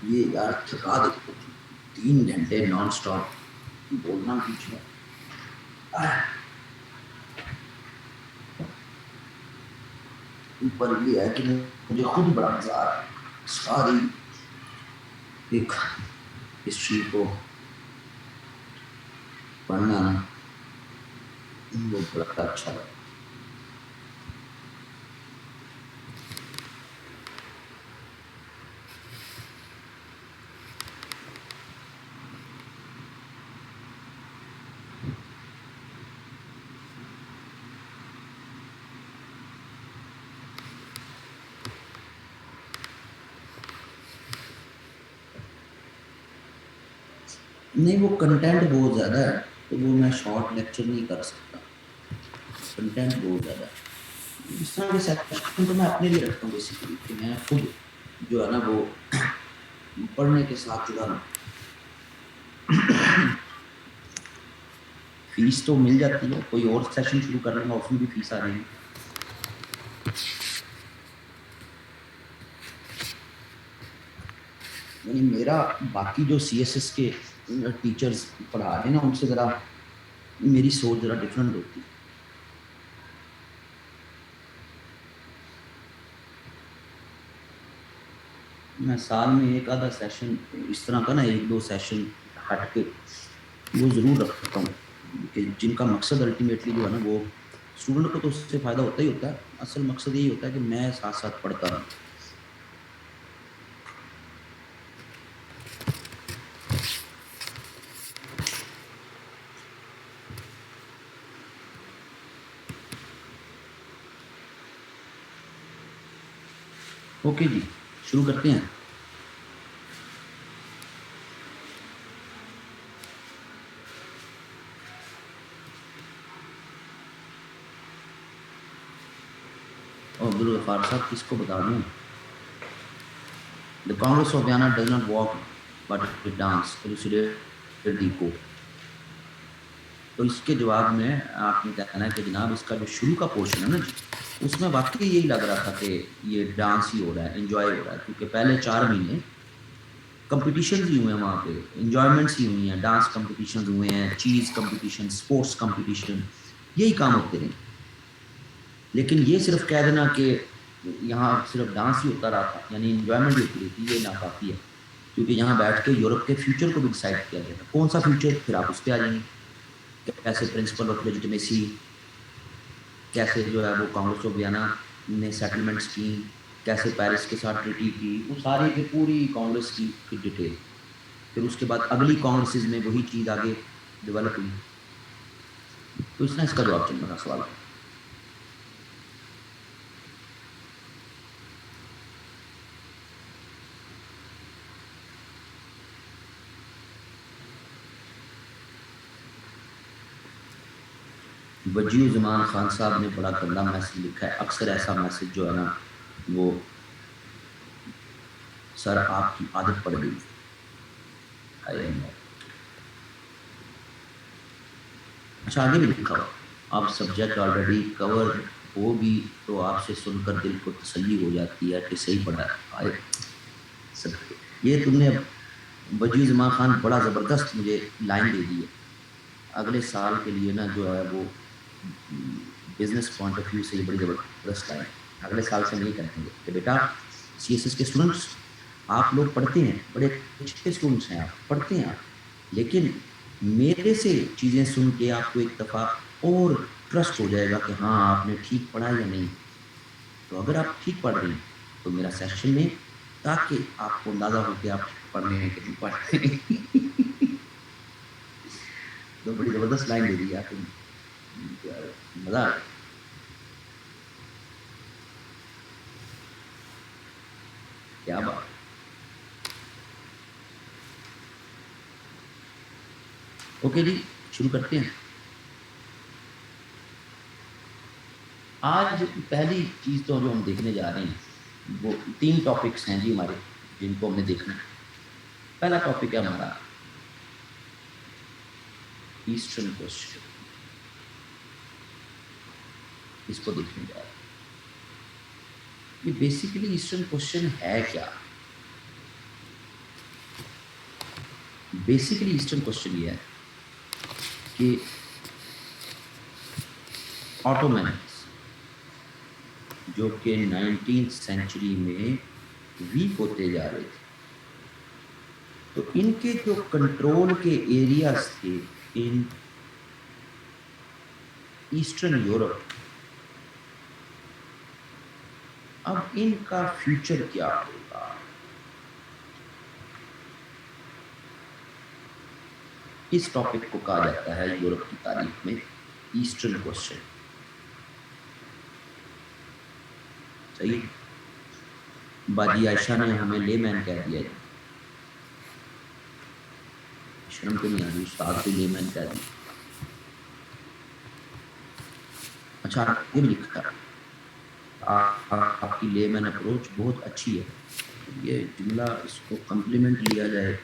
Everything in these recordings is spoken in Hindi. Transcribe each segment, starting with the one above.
ये यार थका देते, 3 घंटे नॉन स्टॉप बोलना बीच में। ऊपर ये है कि मुझे खुद बड़ा मजा आ रहा है सारी एक हिस्ट्री को पढ़ना ना, वो बड़ा अच्छा लगा। नहीं, वो कंटेंट बहुत ज्यादा है, तो वो मैं शॉर्ट लेक्चर नहीं कर सकता। कंटेंट बहुत ज्यादा है। इस तरह के सेक्शन तो मैं अपने लिए रखता हूँ बेसिकली, कि मैं खुद जो है ना वो पढ़ने के साथ जुड़ा रहूं। फीस तो मिल जाती है, कोई और सेशन शुरू कर लूंगा उसमें भी फीस आ जाएगी। यानी मेरा बाकी जो सीएसएस के टीचर्स पढ़ा रहे हैं ना, उनसे जरा मेरी सोच जरा डिफरेंट होती है। मैं साल में एक आधा सेशन इस तरह का ना, एक दो सेशन हट के वो जरूर रखता हूँ, कि जिनका मकसद अल्टीमेटली जो है ना वो स्टूडेंट को तो उससे फायदा होता ही होता है। असल मकसद यही होता है कि मैं साथ साथ पढ़ता रहूँ। ओके जी, शुरू करते हैं। और अब्दुल गफार साहब किसको बता दूं, the Congress of Vienna does not walk but it dance, elucidated दी को। तो इसके जवाब में आपने कहना है कि जनाब इसका जो शुरू का पोर्शन है ना जी, उसमें वाकई यही लग रहा था कि ये डांस ही हो रहा है, एंजॉय हो रहा है, क्योंकि पहले 4 महीने कंपटीशन ही हुए हैं वहाँ पे, इंजॉयमेंट्स ही हुई हैं, डांस कंपटीशन हुए हैं, चीज कंपटीशन, स्पोर्ट्स कंपटीशन, यही काम होते रहे। लेकिन ये सिर्फ कह देना कि यहाँ सिर्फ डांस ही होता रहा था, यानी इंजॉयमेंट ही होती रही थी, ये नाकाफी है। क्योंकि यहाँ बैठ के यूरोप के फ्यूचर को भी डिसाइड किया गया था। कौन सा फ्यूचर, फिर आप उस पर आ जाएंगे। कैसे प्रिंसिपल ऑफ लेजिटिमेसी, कैसे जो है वो कांग्रेस ऑफ वियना ने सेटलमेंट्स की, कैसे पेरिस के साथ ट्रीटी की, वो सारी की पूरी कांग्रेस की डिटेल। फिर उसके बाद अगली कांग्रेसेस में वही चीज आगे डेवलप हुई। तो इसने इसका जवाब चलना था सवाल का। वजीउज़्ज़मान खान साहब ने बड़ा गंदा मैसेज लिखा है। अक्सर ऐसा मैसेज जो है ना वो, सर आपकी आदत पड़ गई है। अच्छा, आगे भी लिखा हुआ, अब सब्जेक्ट ऑलरेडी कवर हो भी तो आपसे सुनकर दिल को तसल्ली हो जाती है कि सही पढ़ा है। सब ये तुमने वजीउज़्ज़मान खान बड़ा ज़बरदस्त मुझे लाइन दे दी है। अगले साल के लिए ना जो है वो बिजनेस पॉइंट ऑफ व्यू से ये बड़ी ज़बरदस्त लाइन है। अगले साल से हम ये कहेंगे कि बेटा सीएसएस के स्टूडेंट्स, आप लोग पढ़ते हैं, बड़े अच्छे स्टूडेंट्स हैं, आप पढ़ते हैं आप, लेकिन मेरे से चीज़ें सुन के आपको एक दफ़ा और ट्रस्ट हो जाएगा कि हाँ आपने ठीक पढ़ा या नहीं। तो अगर आप ठीक पढ़ रही हैं तो मेरा सेशन में, ताकि आपको अंदाजा हो कि आप पढ़ रहे हैं कि नहीं पढ़ रहे हैं। तो बड़ी जबरदस्त लाइन दे दी है आपने, मजा आ गया। क्या बात। ओके जी, शुरू करते हैं। आज पहली चीज तो जो हम देखने जा रहे हैं वो 3 टॉपिक्स हैं जी हमारे, जिनको हमने देखना है। पहला टॉपिक है हमारा ईस्टर्न क्वेश्चन, इसको देखने जा रहे हैं। ये बेसिकली ईस्टर्न क्वेश्चन है क्या। बेसिकली ईस्टर्न क्वेश्चन ये है कि ऑटोमन्स जो कि 19th सेंचुरी में वीक होते जा रहे थे, तो इनके जो कंट्रोल के एरियाज थे इन ईस्टर्न यूरोप, अब इनका फ्यूचर क्या होगा? इस टॉपिक को कहा जाता है यूरोप की तारीख में ईस्टर्न क्वेश्चन। सही, बाजी आयशा ने हमें लेमैन कह दिया जी, शर्म तो नहीं आ रही, उस्ताद को लेमैन कह दिया। अच्छा, आगे भी लिखा है आपकी लेमैन अप्रोच बहुत अच्छी है, ये जुमला इसको कॉम्प्लीमेंट लिया जाए।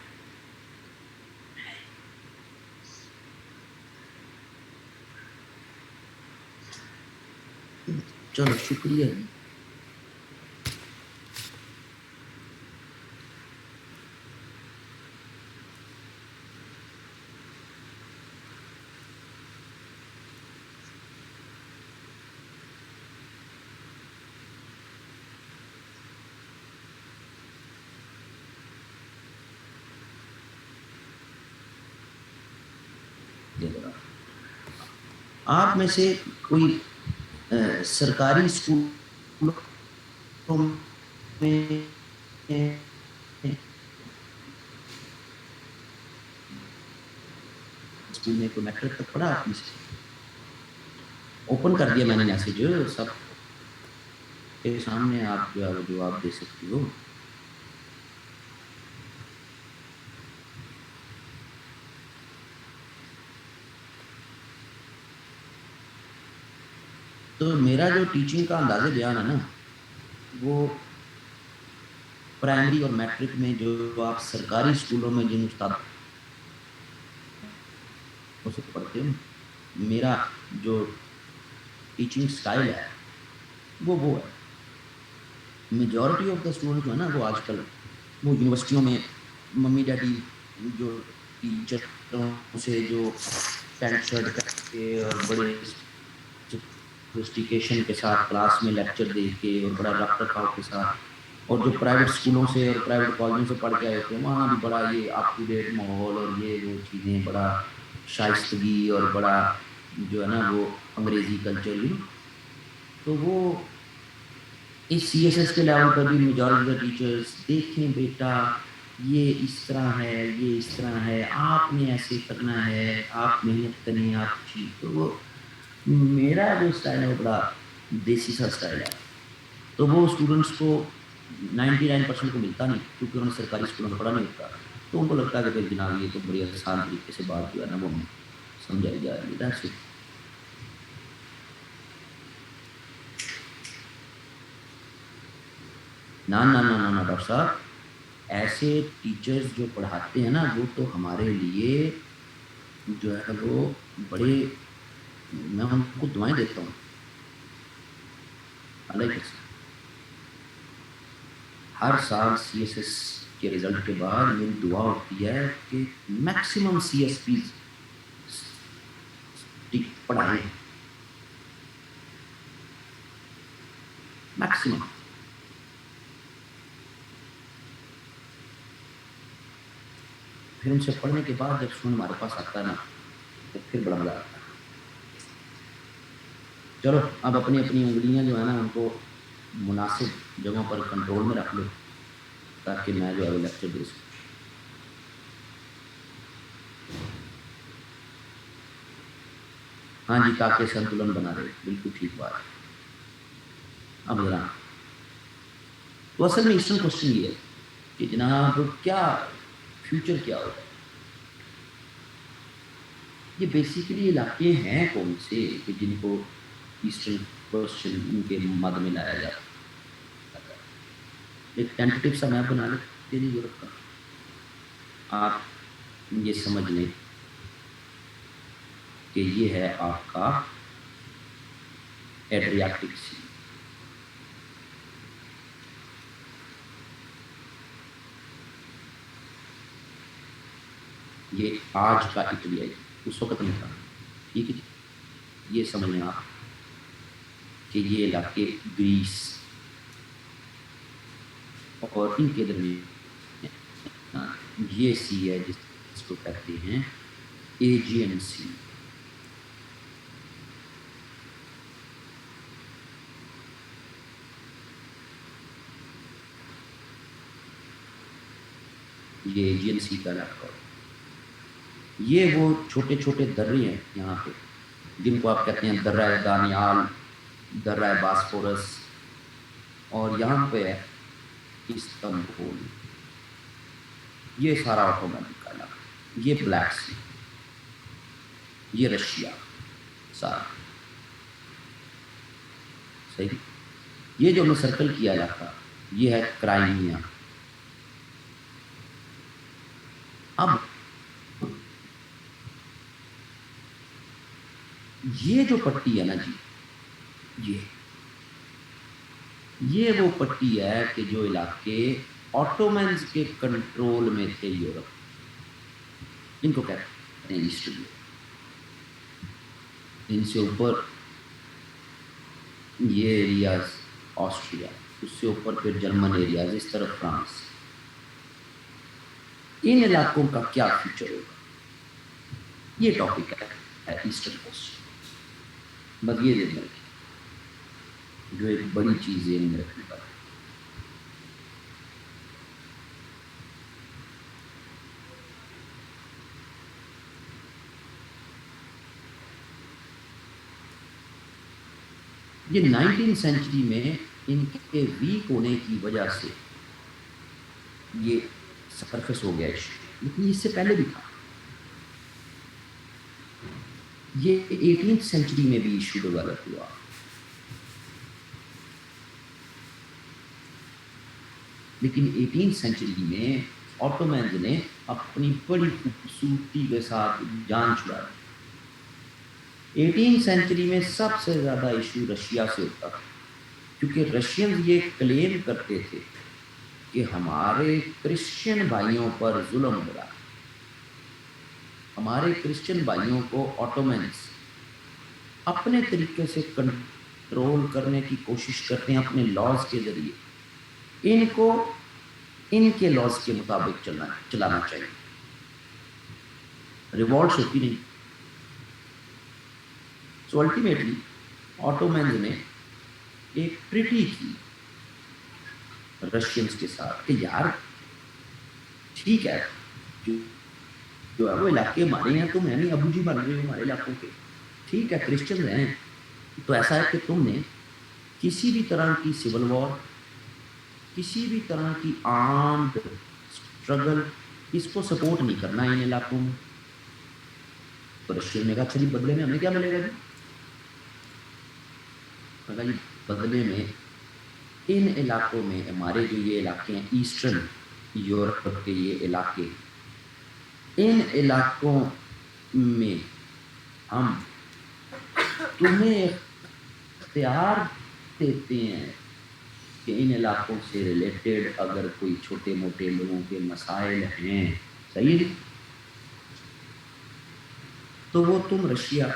चलो शुक्रिया। आप में से कोई सरकारी स्कूलों में स्कूल में कोई मैट्रिक तक पढ़ा? आपने ओपन कर दिया मैंने मैसेज, सब के सामने आप जो है वो जवाब दे सकती हो। तो मेरा जो टीचिंग का अंदाज़े बयान है ना, वो प्राइमरी और मैट्रिक में जो आप सरकारी स्कूलों में जिन उस्तादों से पढ़ते हो, मेरा जो टीचिंग स्टाइल है वो है। मेजॉरिटी ऑफ द स्टूडेंट जो है ना, वो आजकल वो यूनिवर्सिटियों में मम्मी डैडी जो टीचरों से जो पैंट शर्ट करके और बड़े सोफिस्टिकेशन के साथ क्लास में लेक्चर दे के और बड़ा रख रखाव के साथ, और जो प्राइवेट स्कूलों से और प्राइवेट कॉलेजों से पढ़ के आए होते हैं, वहाँ भी बड़ा ये अप टू डेट माहौल और ये वो चीज़ें, बड़ा शाइस्तगी और बड़ा जो है ना वो अंग्रेज़ी कल्चर, तो वो इस CSS के लेवल पर भी मेजॉरिटी ऑफ टीचर्स देखें बेटा ये इस तरह है, ये इस तरह है, आपने ऐसे करना है, आप मेहनत करें, आप ठीक। तो वो मेरा जो स्टाइल है वो बड़ा देसी सा स्टाइल है, तो वो स्टूडेंट्स को 99% को मिलता नहीं, क्योंकि उन्होंने सरकारी स्कूलों में पढ़ा नहीं होता। तो उनको लगता है कि भाई जनाब ये तो बड़ी आसान तरीके से बात जो है ना वो समझाई जा रही है। That's it. ना ना ना ना ना डॉक्टर साहब, ऐसे टीचर्स जो पढ़ाते हैं ना, वो तो हमारे लिए जो है वो बड़े, मैं उनको दुआएं देता हूँ। हर साल CSS के रिजल्ट के बाद मेरी दुआ होती है कि मैक्सिमम CSP पढ़ाएं, मैक्सिमम। फिर उनसे पढ़ने के बाद जब स्टूडेंट हमारे पास आता है ना, तो फिर बड़ा मजा आता है। चलो अब अपनी अपनी उंगलियां जो है ना उनको मुनासिब जगहों पर कंट्रोल में रख लो, ताकि मैं जो है लेक्चर दे सकूँ। हाँ जी, ताकि संतुलन बना रहे, बिल्कुल ठीक बात है। अब जरा तो असल में ईस्टर्न क्वेश्चन ये है कि जनाब क्या फ्यूचर क्या होगा? ये बेसिकली इलाके हैं कौन से कि जिनको ईस्टर्न क्वेश्चन के मद में लाया जाता है? एक टेंटेटिव सा मैप बना लेते हैं यूरोप का। आप ये समझ लें कि ये है आपका एड्रियाटिक सी, ये आज का इटली है, उस वक्त नहीं था। ठीक है, ये समझ लें आप कि ये इलाके ग्रीस और इनके दरमियान ये सी है जिसको कहते हैं एजियन सी। ये एजियन सी का इलाका है। ये वो छोटे छोटे दर्रे हैं यहाँ पे, जिनको आप कहते हैं दर्रा दानियाल, दर्रा बास्फोरस, और यहाँ पे है इस्तांबुल। ये सारा ऑटोमन का इलाका, ये ब्लैक सी, ये रशिया सारा। सही। ये जो हमने सर्कल किया इलाका, ये है क्राइमिया। अब ये जो पट्टी है ना जी, ये वो पट्टी है कि जो इलाके ऑटोमन्स के कंट्रोल में थे यूरोप, इनको कहते हैं ईस्ट यूरोप। इनसे ऊपर ये एरियाज ऑस्ट्रिया, उससे ऊपर फिर जर्मन एरियाज, इस तरफ फ्रांस। इन इलाकों का क्या फ्यूचर होगा, ये टॉपिक है ईस्टर्न कोस्ट। बस ये देखना जो एक बड़ी चीज है इनमें रखने पर। ये 19वीं सेंचुरी में इनके वीक होने की वजह से ये सरफेस हो गया इशू, लेकिन इससे पहले भी था। ये 18वीं सेंचुरी में भी इशू डेवलप हुआ। लेकिन 18वीं सेंचुरी में ऑटोमन्स ने अपनी बड़ी खूबसूरती के साथ जान छुड़ा दी। 18वीं सेंचुरी में सबसे ज़्यादा इशू रशिया से होता था, क्योंकि रशियन ये क्लेम करते थे कि हमारे क्रिश्चियन भाइयों पर जुल्म हो रहा है, हमारे क्रिश्चियन भाइयों को ऑटोमन्स अपने तरीके से कंट्रोल करने की कोशिश करते हैं अपने लॉज के जरिए, इनको इनके लॉज के मुताबिक चलाना चाहिए, रिवॉल्ट होती नहीं। सो अल्टीमेटली ऑटोमन्स ने एक ट्रीटी की रशियंस के साथ कि यार ठीक है, जो है वो इलाके हमारे हैं, तुम है नहीं अबू जी बन रहे हो हमारे इलाकों के, ठीक है क्रिश्चियन हैं, तो ऐसा है कि तुमने किसी भी तरह की सिविल वॉर, किसी भी तरह की आर्म्ड स्ट्रगल, इसको सपोर्ट नहीं करना इन इलाकों में। तो रशियन ने कहा अच्छा जी, बदले में हमें क्या मिलेगा जी? कहा जी बदले में इन इलाकों में हमारे जो ये इलाके हैं ईस्टर्न यूरोप के ये इलाके, इन इलाकों में हम तुम्हें इख्तियार देते हैं कि इन इलाकों से रिलेटेड अगर कोई छोटे मोटे लोगों के मसाइल हैं, सही है, तो वो तुम रशिया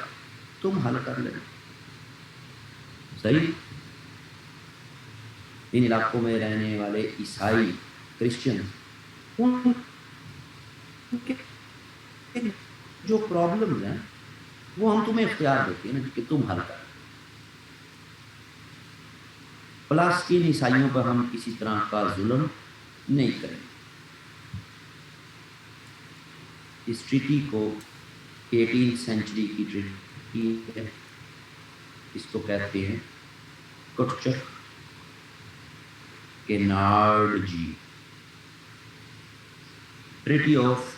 तुम हल कर लेना। सही। इन इलाकों में रहने वाले ईसाई क्रिश्चियन, उनके जो प्रॉब्लम्स हैं वो हम तुम्हें इख्तियार देते हैं ना कि तुम हल कर। प्लस इन ईसाइयों पर हम किसी तरह का जुल्म नहीं करेंगे। इस ट्रीटी को 18वीं सेंचुरी की ट्रीटी है, इसको कहते हैं कुटचक केनार्डजी, ट्रीटी ऑफ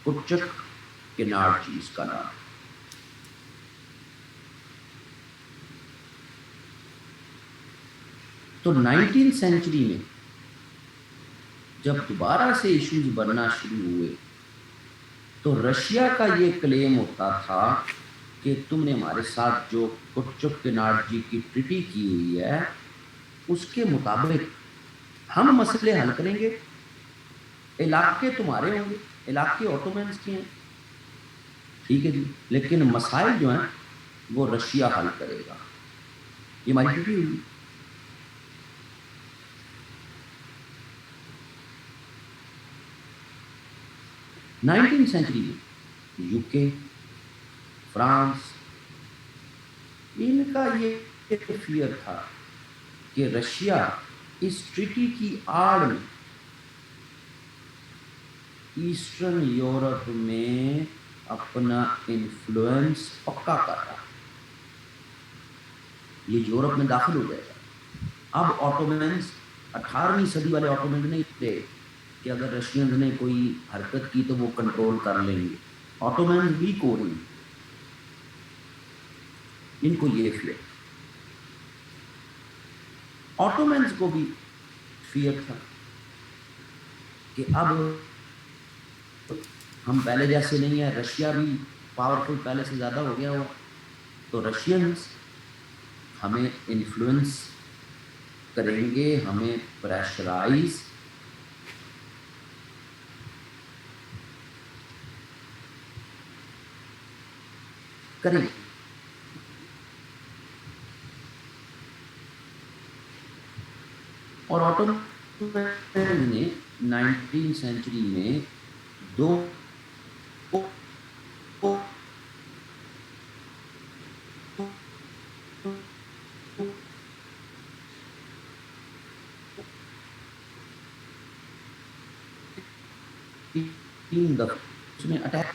कुटचक केनार्डजी इसका नाम। तो 19वीं सेंचुरी में जब दोबारा से इश्यूज बनना शुरू हुए तो रशिया का ये क्लेम होता था कि तुमने हमारे साथ जो कुटचक केनार्डजी की ट्रीटी की हुई है, उसके मुताबिक हम मसले हल करेंगे, इलाके तुम्हारे होंगे, इलाके ऑटोमन्स के हैं, ठीक है जी, लेकिन मसाइल जो हैं वो रशिया हल करेगा। ये हमारी ड्यूटी हुई। नाइनटीन सेंचुरी में यूके, फ्रांस, इनका ये फियर था कि रशिया इस ट्रीटी की आड़ में ईस्टर्न यूरोप में अपना इन्फ्लुएंस पक्का कर रहा है, ये यूरोप में दाखिल हो जाएगा। अब ऑटोमन्स 18वीं सदी वाले ऑटोमन्स नहीं थे कि अगर रशियंस ने कोई हरकत की तो वो कंट्रोल कर लेंगे। ऑटोमन्स वीक हो रही, इनको ये फियर, ऑटोमन्स को भी फियर था कि अब हम पहले जैसे नहीं है, रशिया भी पावरफुल पहले से ज्यादा हो गया हो, तो रशियंस हमें इन्फ्लुएंस करेंगे, हमें प्रेशराइज करेंगे। और ऑटोमन ने 19वीं सेंचुरी में दो तीन दफे उसमें अटैक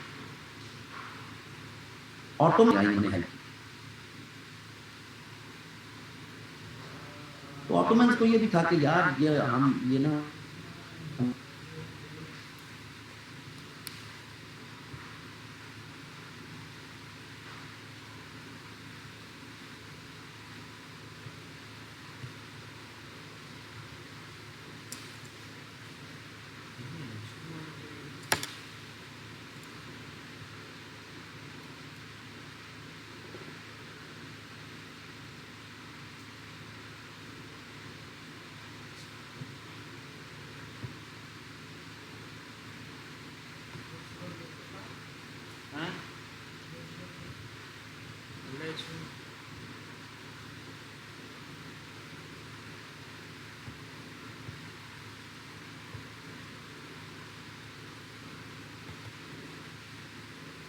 ऑटोमन ने हेल्प की। तो ऑटोमन को ये भी था कि यार ये हम ये ना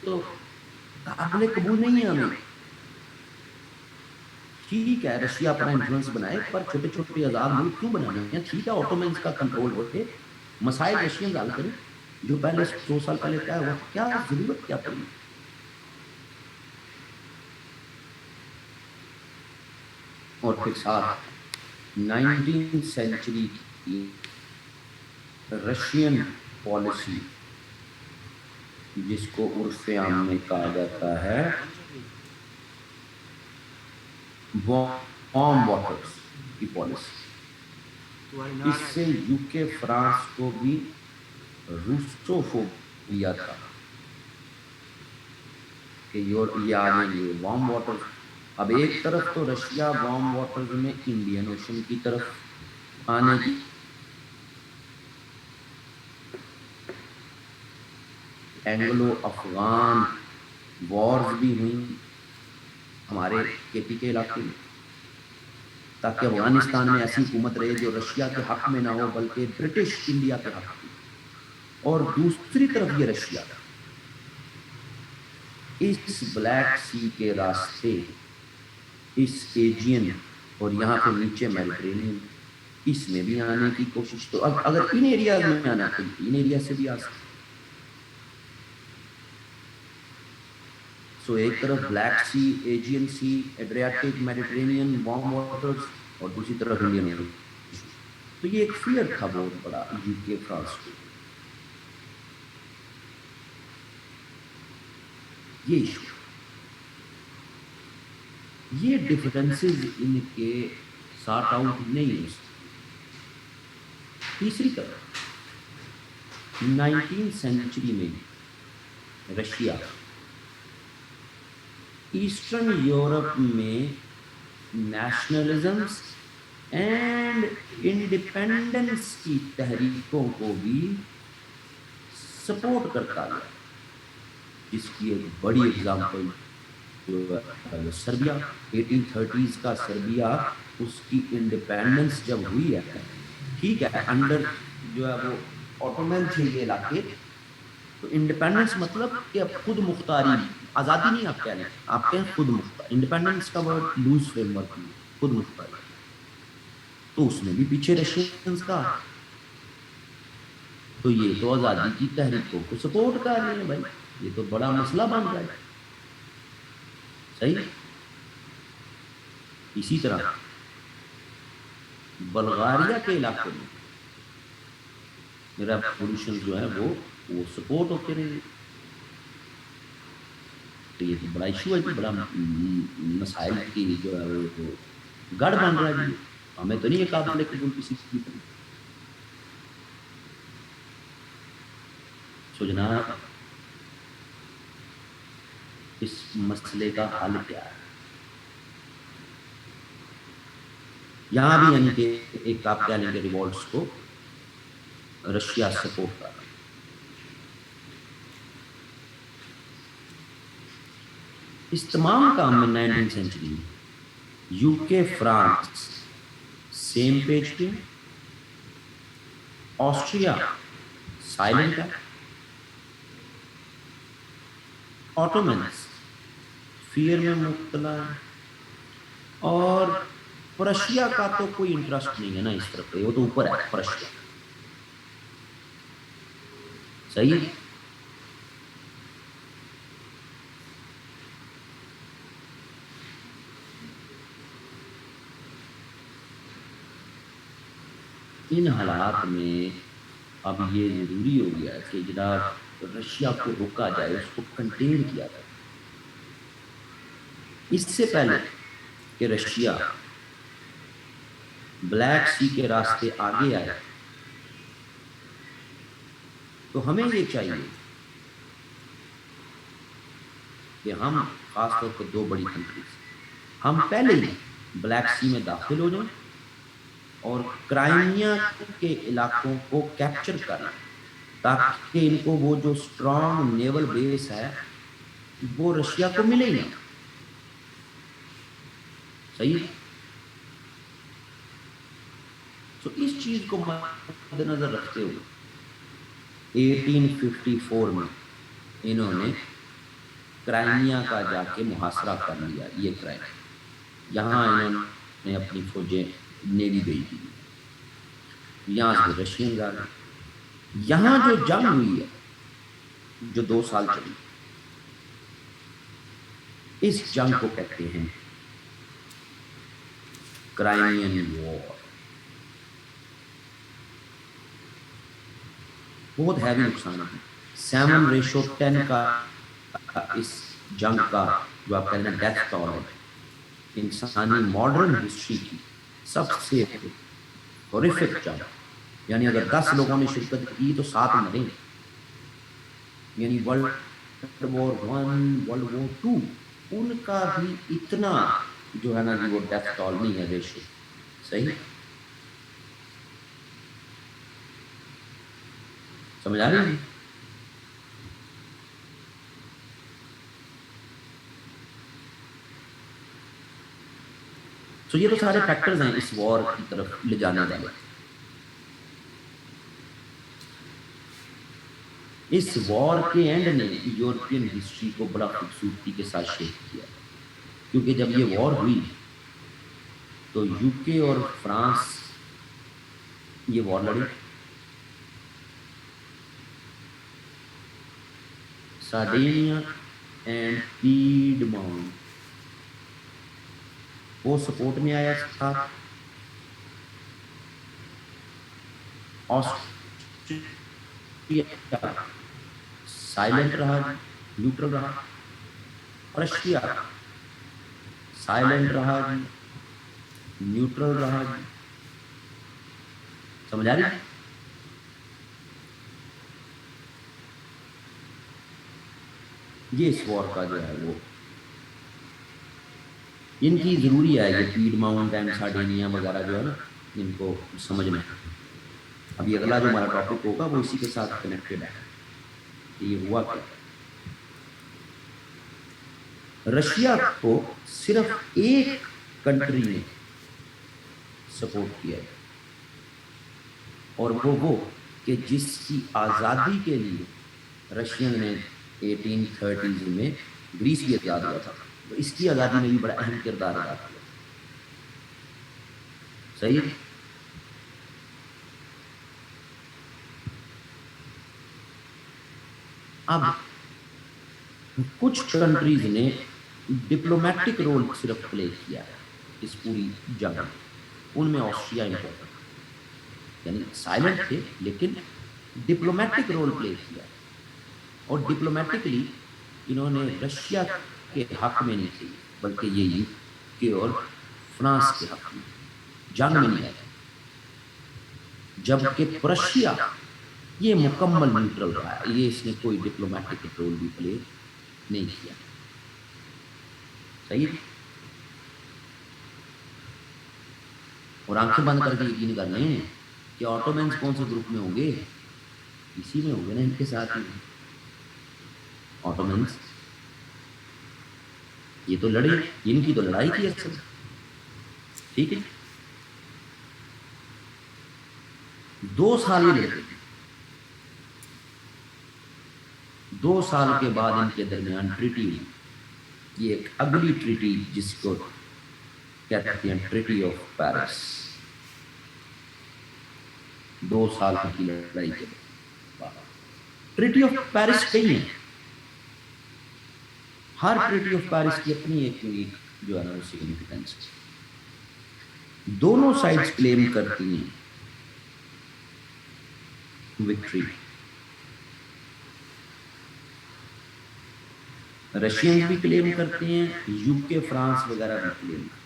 तो काबिल कबूल नहीं है हमें। ठीक है रशिया अपना इन्फ्लुएंस बनाए, पर छोटे छोटे आजाद मुल्क क्यों बनाने हैं? ठीक है ऑटोमन्स का कंट्रोल होते, मसाइल रशियन हल करें, जो पहले 100 साल पहले क्या हुआ, क्या जरूरत क्या पड़ी। और फिर साथ 19वीं सेंचुरी की रशियन पॉलिसी, जिसको उर्फे आम में कहा जाता है वार्म वाटर्स की पॉलिसी, इससे यूके फ्रांस को भी रूसोफोबिया था कि ये आ जाएंगे वार्म वाटर। अब एक तरफ तो रशिया वार्म वाटर्स में इंडियन ओशन की तरफ आने की एंग्लो अफगान वॉर्स भी हुई हमारे केपी के इलाके में, ताकि अफगानिस्तान में ऐसी हुकूमत रहे जो रशिया के हक में ना हो बल्कि ब्रिटिश इंडिया के हक में। और दूसरी तरफ ये रशिया इस ब्लैक सी के रास्ते, इस एजियन और यहाँ पे नीचे मेडिटेरेनियन, इसमें भी आने की कोशिश, तो अब अगर इन एरिया में आना तो इन एरिया से भी आ सकते। सो एक तरफ ब्लैक सी, एजियन सी, एड्रियाटिक, मेडिटेरेनियन, वार्म वाटर्स, और दूसरी तरफ इंडियन ओशन। तो ये एक फियर था बहुत बड़ा यूके फ्रांस को, ये इशू, ये डिफरेंसेस इनके सॉर्ट आउट नहीं हो सकते। तीसरी तरफ 19वीं सेंचुरी में रशिया ईस्टर्न यूरोप में नेशनलिज्म्स एंड इंडिपेंडेंस की तहरीकों को भी सपोर्ट करता गया। इसकी एक बड़ी एग्जाम्पल जो है सर्बिया, 1830s का सर्बिया, उसकी इंडिपेंडेंस जब हुई है, ठीक है, अंडर जो है वो ऑटोमन थे ये इलाके। तो इंडिपेंडेंस मतलब कि अब खुद मुख्तारी, आजादी नहीं आप कह लें, आप कहें खुद मुख्तार, इंडिपेंडेंस का वर्ड लूज फ्रेमवर्क में, खुद मुख्तारी। तो उसमें भी पीछे रशियंस का। तो ये तो आजादी की तहरीकों को सपोर्ट कर रहे हैं भाई, ये तो बड़ा मसला बन रहा है। सही। इसी तरह बल्गारिया के इलाके में रेवोल्यूशन जो है वो सपोर्ट होते रहे। तो ये तो बड़ा इशू है जी, बड़ा मसाइल की जो है वो गढ़ बन रहा है जी। हमें तो नहीं है काबिल कबूल किसी की तरह। सो जनाब, इस मसले का हल क्या है? यहां भी यानी कि एक आप कह लेंगे रिवॉल्ट्स को रशिया सपोर्ट कर रहा है। इस तमाम काम में 19वीं सेंचुरी में यूके, फ्रांस सेम पेज पे, ऑस्ट्रिया साइलेंट है, ऑटोमन्स फियर में मुब्तला है, और प्रशिया का तो कोई इंटरेस्ट नहीं है ना इस तरफ, वो तो ऊपर है प्रशिया। सही है। इन हालात में अब ये जरूरी हो गया कि जनाब रशिया को रोका जाए, उसको कंटेन किया जाए। इससे पहले कि रशिया ब्लैक सी के रास्ते आगे आए, तो हमें ये चाहिए कि हम खासतौर पर दो बड़ी कंट्रीज, हम पहले ही ब्लैक सी में दाखिल हो जाएं और क्राइमिया के इलाकों को कैप्चर करें, ताकि इनको वो जो स्ट्रॉन्ग नेवल बेस है वो रशिया को मिले ही ना। सही है। तो इस चीज को मद्देनजर रखते हुए 1854 में इन्होंने क्राइमिया का जाके मुहासरा कर लिया। ये क्राइम, यहाँ इन्होंने अपनी फौजें नेवी भेजी, यहाँ से रशियन आ गए। यहाँ जो जंग हुई है, जो 2 साल चली, इस जंग को कहते हैं क्राइमियन वॉर। बहुत हैवी नुकसान है। 7:10 का इस जंग का जो आप कहते हैं डेथ टॉल है, इंसानी मॉडर्न हिस्ट्री की सबसे हॉरिफिक जंग। यानी अगर 10 लोगों ने शिरकत की तो 7 मरे। यानी वर्ल्ड वॉर 1, वर्ल्ड वॉर 2, उनका भी इतना जो है ना वो डेथ टॉल नहीं है रेशो। सही। समझ आ रही है? तो ये तो सारे फैक्टर्स हैं इस वॉर की तरफ ले जाने वाले। इस वॉर के एंड ने यूरोपियन हिस्ट्री को बड़ा खूबसूरती के साथ शेप किया, क्योंकि जब ये वॉर हुई तो यूके और फ्रांस ये वॉर लड़े। सार्डिनिया एंड पीडमोंट वो सपोर्ट में आया था। ऑस्ट्रिया साइलेंट रहा, न्यूट्रल रहा। रशिया साइलेंट रहा, न्यूट्रल रहा। समझ आ रही? ये इस वॉर का जो है वो इनकी जरूरी है, ये पीडमाउंट एंड सार्डिनिया वगैरह जो है ना, इनको समझना है। अभी अगला जो हमारा टॉपिक होगा वो इसी के साथ कनेक्टेड है। कि ये हुआ क्या। रशिया को सिर्फ एक कंट्री ने सपोर्ट किया है, और वो कि जिसकी आज़ादी के लिए रशियन ने 1830s में ग्रीस भी आज़ाद हुआ था, तो इसकी आज़ादी में भी बड़ा अहम किरदार अदा किया। सही है। अब कुछ कंट्रीज ने डिप्लोमेटिक रोल सिर्फ प्ले किया है इस पूरी जंग में, उनमें ऑस्ट्रिया इम्पोर्टेंट, यानी साइलेंट थे लेकिन डिप्लोमेटिक रोल प्ले किया, और डिप्लोमेटिकली इन्होंने रशिया के हक में नहीं थी, बल्कि ये यूके और फ्रांस के हक में, जंग में नहीं आया। जबकि प्रशिया ये मुकम्मल न्यूट्रल रहा है, ये इसने कोई डिप्लोमेटिक रोल भी प्ले नहीं किया। सही है। और आंखें बंद करके यकीन कर रहे हैं कि ऑटोमैन्स कौन से ग्रुप में होंगे, इसी में होंगे ना, इनके साथ में ऑटोमैन्स। ये तो लड़े, इनकी तो लड़ाई थी असल। ठीक है, 2 साल ये लड़े, 2 साल के बाद इनके दरमियान ट्रीटी हुई, ये एक अगली ट्रीटी जिसको कहते हैं ट्रीटी ऑफ पेरिस। 2 साल की लड़ाई के बाद ट्रीटी ऑफ पेरिस कई है, हर ट्रीटी ऑफ पेरिस की अपनी एक यूनिक जो है ना सिग्निफिकेंस। दोनों साइड्स क्लेम करती हैं विक्ट्री। रशियन भी क्लेम करते हैं, यूके फ्रांस वगैरह भी क्लेम करते हैं,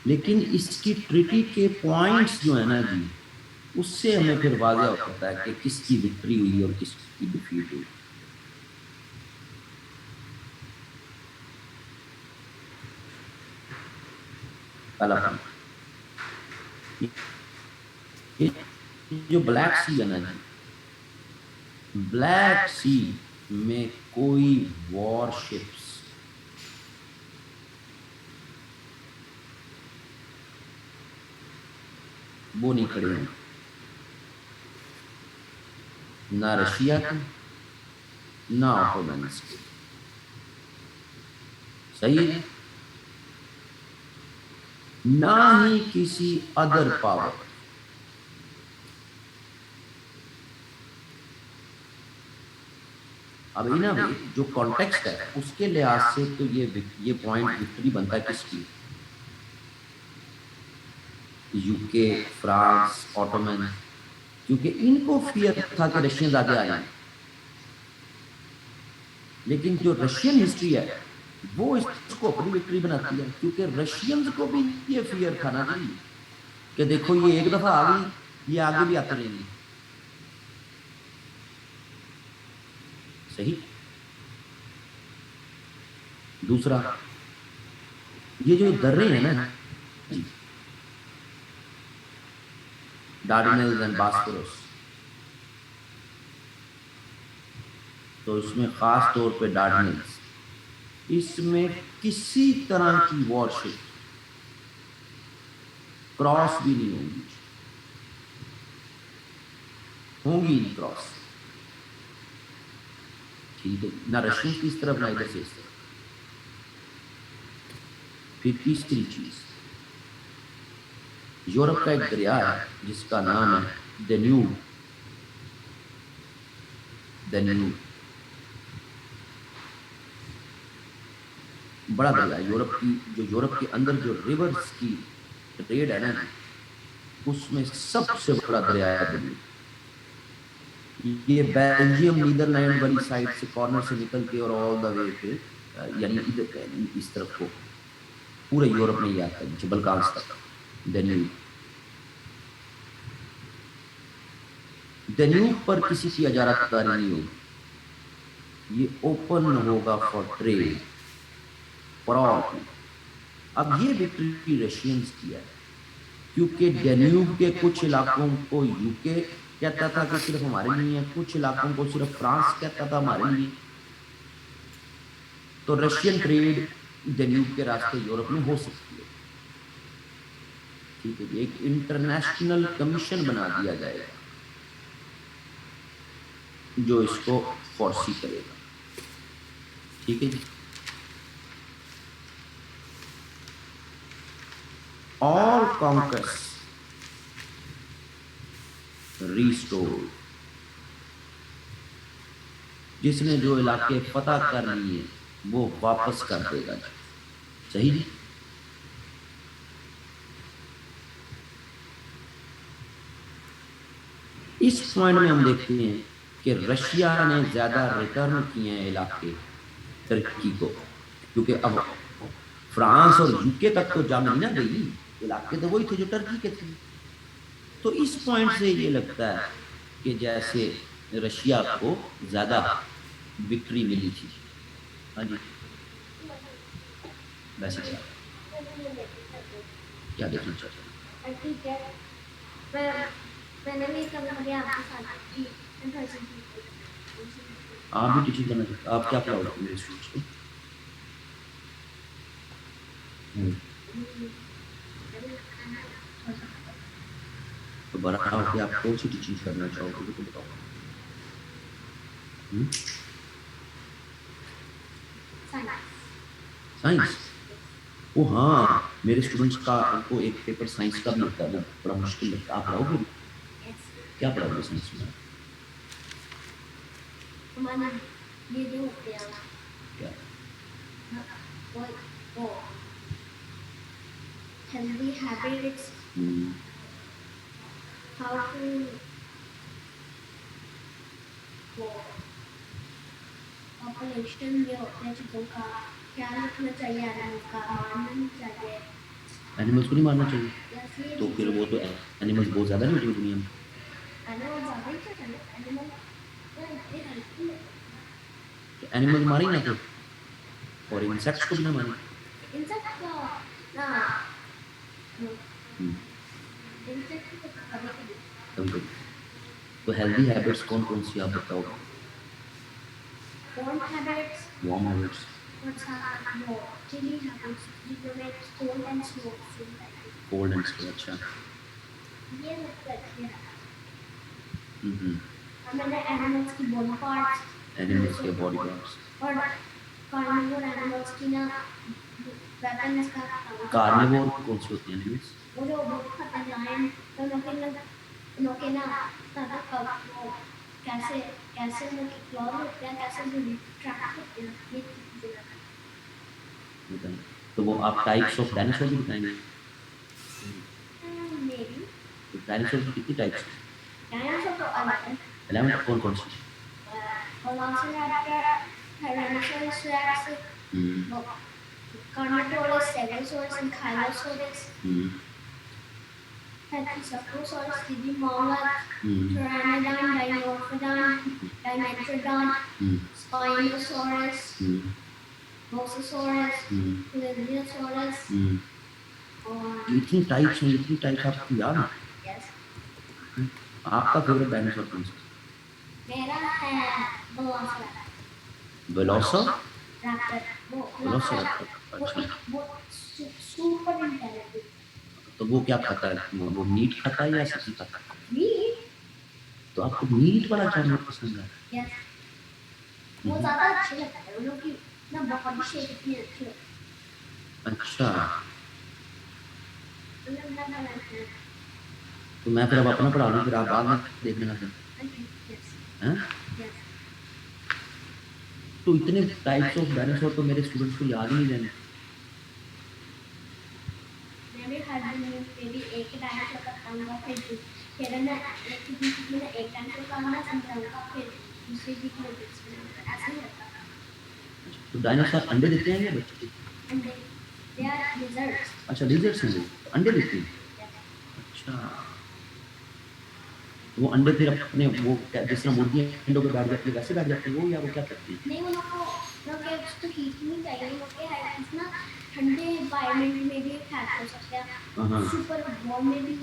लेकिन इसकी ट्रीटी के पॉइंट्स जो है ना जी, उससे हमें फिर वाज़ेह होता है कि किसकी विक्ट्री हुई और किसकी डिफीट हुई। पहला जो ब्लैक सी है ना जी, ब्लैक सी में कोई वॉरशिप्स वो नहीं खड़े हैं, ना रशिया के ना ऑटोमन्स के। सही है। ना ही किसी अदर पावर। अब इना भी जो कॉन्टेक्स्ट है उसके लिहाज से तो ये पॉइंट विक्ट्री बनता है किसकी, यूके फ्रांस ऑटोमन, क्योंकि इनको फियर था कि रशियन आगे आए। लेकिन जो रशियन हिस्ट्री है वो इसको अपनी विक्ट्री बनाती है, क्योंकि रशियंस को भी ये फियर था ना जी कि देखो ये एक दफा आ गई, ये आगे भी आते रहेंगे। सही। दूसरा, ये जो दर्रे हैं ना जी, डार्डेनेल्स एंड बॉस्फोरस, तो इसमें खास तौर पे डार्डेनेल्स, इसमें किसी तरह की वॉरशिप क्रॉस भी नहीं होंगी नहीं क्रॉस। ठीक है, ना रशियन की इस तरफ ना इधर से इस तरफ। फिर तीसरी चीज, यूरोप का एक दरिया है जिसका नाम है डेन्यूब। बड़ा दरिया यूरोप की, जो यूरोप के अंदर जो रिवर्स की ट्रेड है ना, उसमें सबसे बड़ा दरिया है डेन्यूब। ये बेल्जियम नीदरलैंड वाली साइड से कॉर्नर से निकल के और ऑल द वे पे, यानी इधर इस तरफ को पूरे यूरोप में ही आता है, नीचे बल्कान्स तक। डेन्यूब पर किसी की इजारादारी नहीं होगी, ये ओपन होगा फॉर ट्रेड फॉर ऑल। अब ये विक्ट्री रशियंस की है, क्योंकि डेन्यूब के कुछ इलाकों को यूके कहता था कि सिर्फ हमारे लिए है, कुछ इलाकों को सिर्फ फ्रांस कहता था हमारे लिए। तो रशियन ट्रेड डैन्यूब के रास्ते यूरोप में हो सकती है। ठीक है जी, एक इंटरनेशनल कमीशन बना दिया जाएगा जो इसको फोर्सी करेगा। ठीक है जी। ऑल कॉन्कर्स रिस्टोर, जिसने जो इलाके फतह कर लिए वो वापस कर देगा जी। सही जी। इस पॉइंट में हम देखते हैं कि रशिया ने ज्यादा रिटर्न किए हैं इलाके तुर्की को, क्योंकि अब फ्रांस और यूके तक तो जंग नहीं ना गई, इलाके तो वही थे जो टर्की के थे। तो इस पॉइंट से ये लगता है कि जैसे रशिया को ज्यादा विक्ट्री मिली थी। हाँ जी, वैसे क्या देखना चाहते हैं? ठीक है, मैंने भी कभी कभी आपके साथ की आप भी टीचिंग करना चाहते, आप क्या पढ़ाओगे मेरे स्टूडेंट्स को? तो बड़ा होकर आप कौन सी टीचिंग करना चाहोगे तो बताओ। साइंस। ओ हाँ, मेरे स्टूडेंट्स का को एक पेपर साइंस का भी होता है, वो बड़ा मुश्किल लगता है। आप पढ़ाओगे? क्या पढ़ाओगे साइंस में? हमारा ये जो होते हैं क्या? वो healthy habits, how to वो पॉपुलेशन में होते हैं चीज़ों का क्या रखना चाहिए, एनिमल का मारना नहीं चाहिए। एनिमल्स को नहीं मारना चाहिए, तो फिर वो तो एनिमल्स बहुत ज़्यादा नहीं होती दुनिया में। एनिमल ज़्यादा ही चाहिए, एनिमल एनिमल मारे ना तो, और इंसेक्ट्स को भी ना मारे। इंसेक्ट को ना, इंसेक्ट को कभी तो हेल्दी हैबिट्स कौन कौन सी आप बताओ? वार्म हैबिट्स, वार्म हैबिट्स, वो चिली हैबिट्स, जिसमें cold and slow, cold and slow. अच्छा, ये मतलब अच्छे हैं। हमारे एनिमल्स की बॉडी पार्ट्स, एनिमल्स के बॉडी पार्ट्स, और कार्निवोर एनिमल्स की ना वेपन्स का। कार्निवोर कौन से होते हैं एनिमल्स? वो जो बहुत खतरनाक, तो उनके ना वो कैसे कैसे उनके क्लॉज होते हैं, कैसे वो ट्रैक करते हैं, ये बताएं। तो वो आप टाइप्स ऑफ डायनासोर भी बताएंगे? मेरी तो डायनासोर की कितनी टाइप्स? डायनासोर तो अलग है। 11 कौन कौन सी? Velociraptor, tyrannosaurus rex, carnivorous, stegosaurus, ankylosaurus, Pachycephalosaurus, Digimon, Pteranodon, Dimorphodon, Dimetrodon, Spinosaurus, Mosasaurus, Plesiosaurus, और इतनी टाइप्स हैं, इतनी टाइप्स आपको याद है? yes, आपका फेवरेट डायनासोर कौन सा? मेरा है वेलोसिरैप्टर। वेलोसिरैप्टर, अच्छा। वो सुपर इंटेलिजेंट। तो वो क्या खाता है? वो मीट खाता है या सब्जी खाता है? मीट। तो आपको मीट वाला जानवर पसंद है? yes, वो ज़्यादा अच्छे लगते हैं, उन लोग की ना बॉडी शेप इतनी अच्छी है। अच्छा, तो मैं फिर अब अपना पढ़ा लूँ, फिर आप बाद में देख लेना फिर। हैं? तो इतने टाइप्स ऑफ डायनासोर तो मेरे स्टूडेंट्स को याद ही नहीं रहने। मैं भी हर दिन मेरी एक डायनासोर का खाऊंगा, फिर ना एक वीक में एक डायनासोर खाऊंगा, समझाऊंगा, फिर दूसरी वीक में ऐसा ही रहता है। तो डायनासोर अंडे देते हैं या बच्चे? अंडे, they are lizards। अच्छा, लिजर्ड्स हैं वो, अंडे देते हैं। अच्छा, वो अंडे फिर अपने वो जिस तरह मुर्गी अंडों पे बैठ जाती है वैसे बैठ जाती है वो, या वो क्या करती है? नहीं, उनको उसको हीट नहीं चाहिए, उनके हाइट ना ठंडे एनवायरनमेंट में भी हैच हो सकते हैं, सुपर वार्म में भी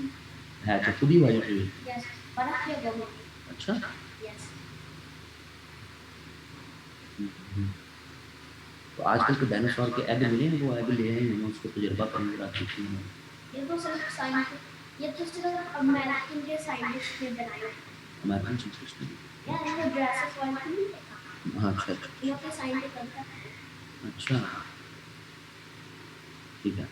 है तो खुद ही वाइट है। यस, बर्फ या बर्फ। अच्छा। यस। हम्म। तो आजकल तो डायनासोर के एग मिले हैं, वो एग ले आए हैं, उसको तजुर्बा करेंगे रात को। ये तो सिर्फ साइंटिस्ट, ये तो सिर्फ अमेरिकन के साइंटिस्ट ने बनाए। अमेरिकन साइंटिस्ट ने? यार वो जुरासिक वर्ल्ड की नहीं देखा? हाँ, अच्छा अच्छा यहाँ पे साइंटिस्ट करता है। अच्छा, ठीक है।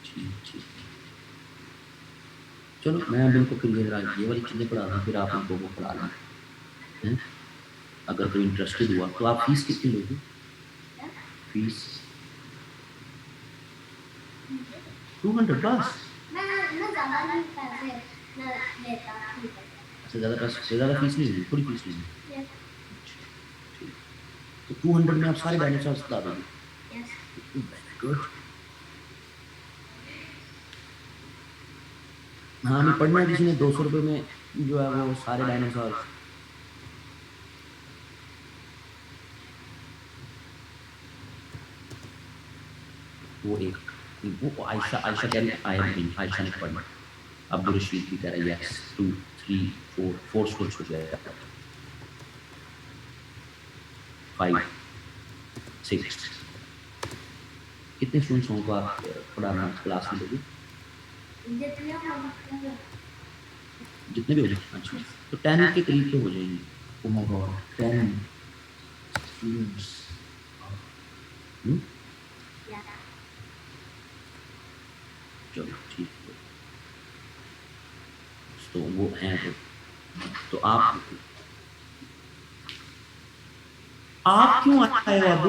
ठीक ठीक। चलो मैं अभी इनको फिर ये वाली चीज़ें पढ़ा दूँ, फिर आप इनको वो पढ़ा लें, हैं? अगर कोई इंटरेस्टेड हुआ तो आप फीस कितनी लोगे? फीस 200 बस? मैं ज़्यादा नहीं पैसे ना लेता हूँ। अच्छा, ज़्यादा पैसे से ज़्यादा फीस नहीं लेगी, थोड़ी फीस लेगी। यस। ठीक। तो 200 में आप सारे डायनासोर्स बता दोगे? यस। Very good. हाँ, हमें पढ़ना है किसी ने 200 रुपये में जो है वो सारे डायनासोर। वो एक, वो आयशा आयशा कह रही है आई हैव बीन, आयशा ने पढ़ना। अब्दुल रशीद भी कह रहा है यस, 2 3 4 स्कूल्स हो गया, 5 6। कितने स्टूडेंट्स को आप पढ़ाना क्लास में दोगे? जितने भी हो जाए। अच्छा, तो 10 के करीब तो हो जाएंगे। Oh my God, 10 students. चलो ठीक है, तो वो हैं तो आप क्यों आए हो अब?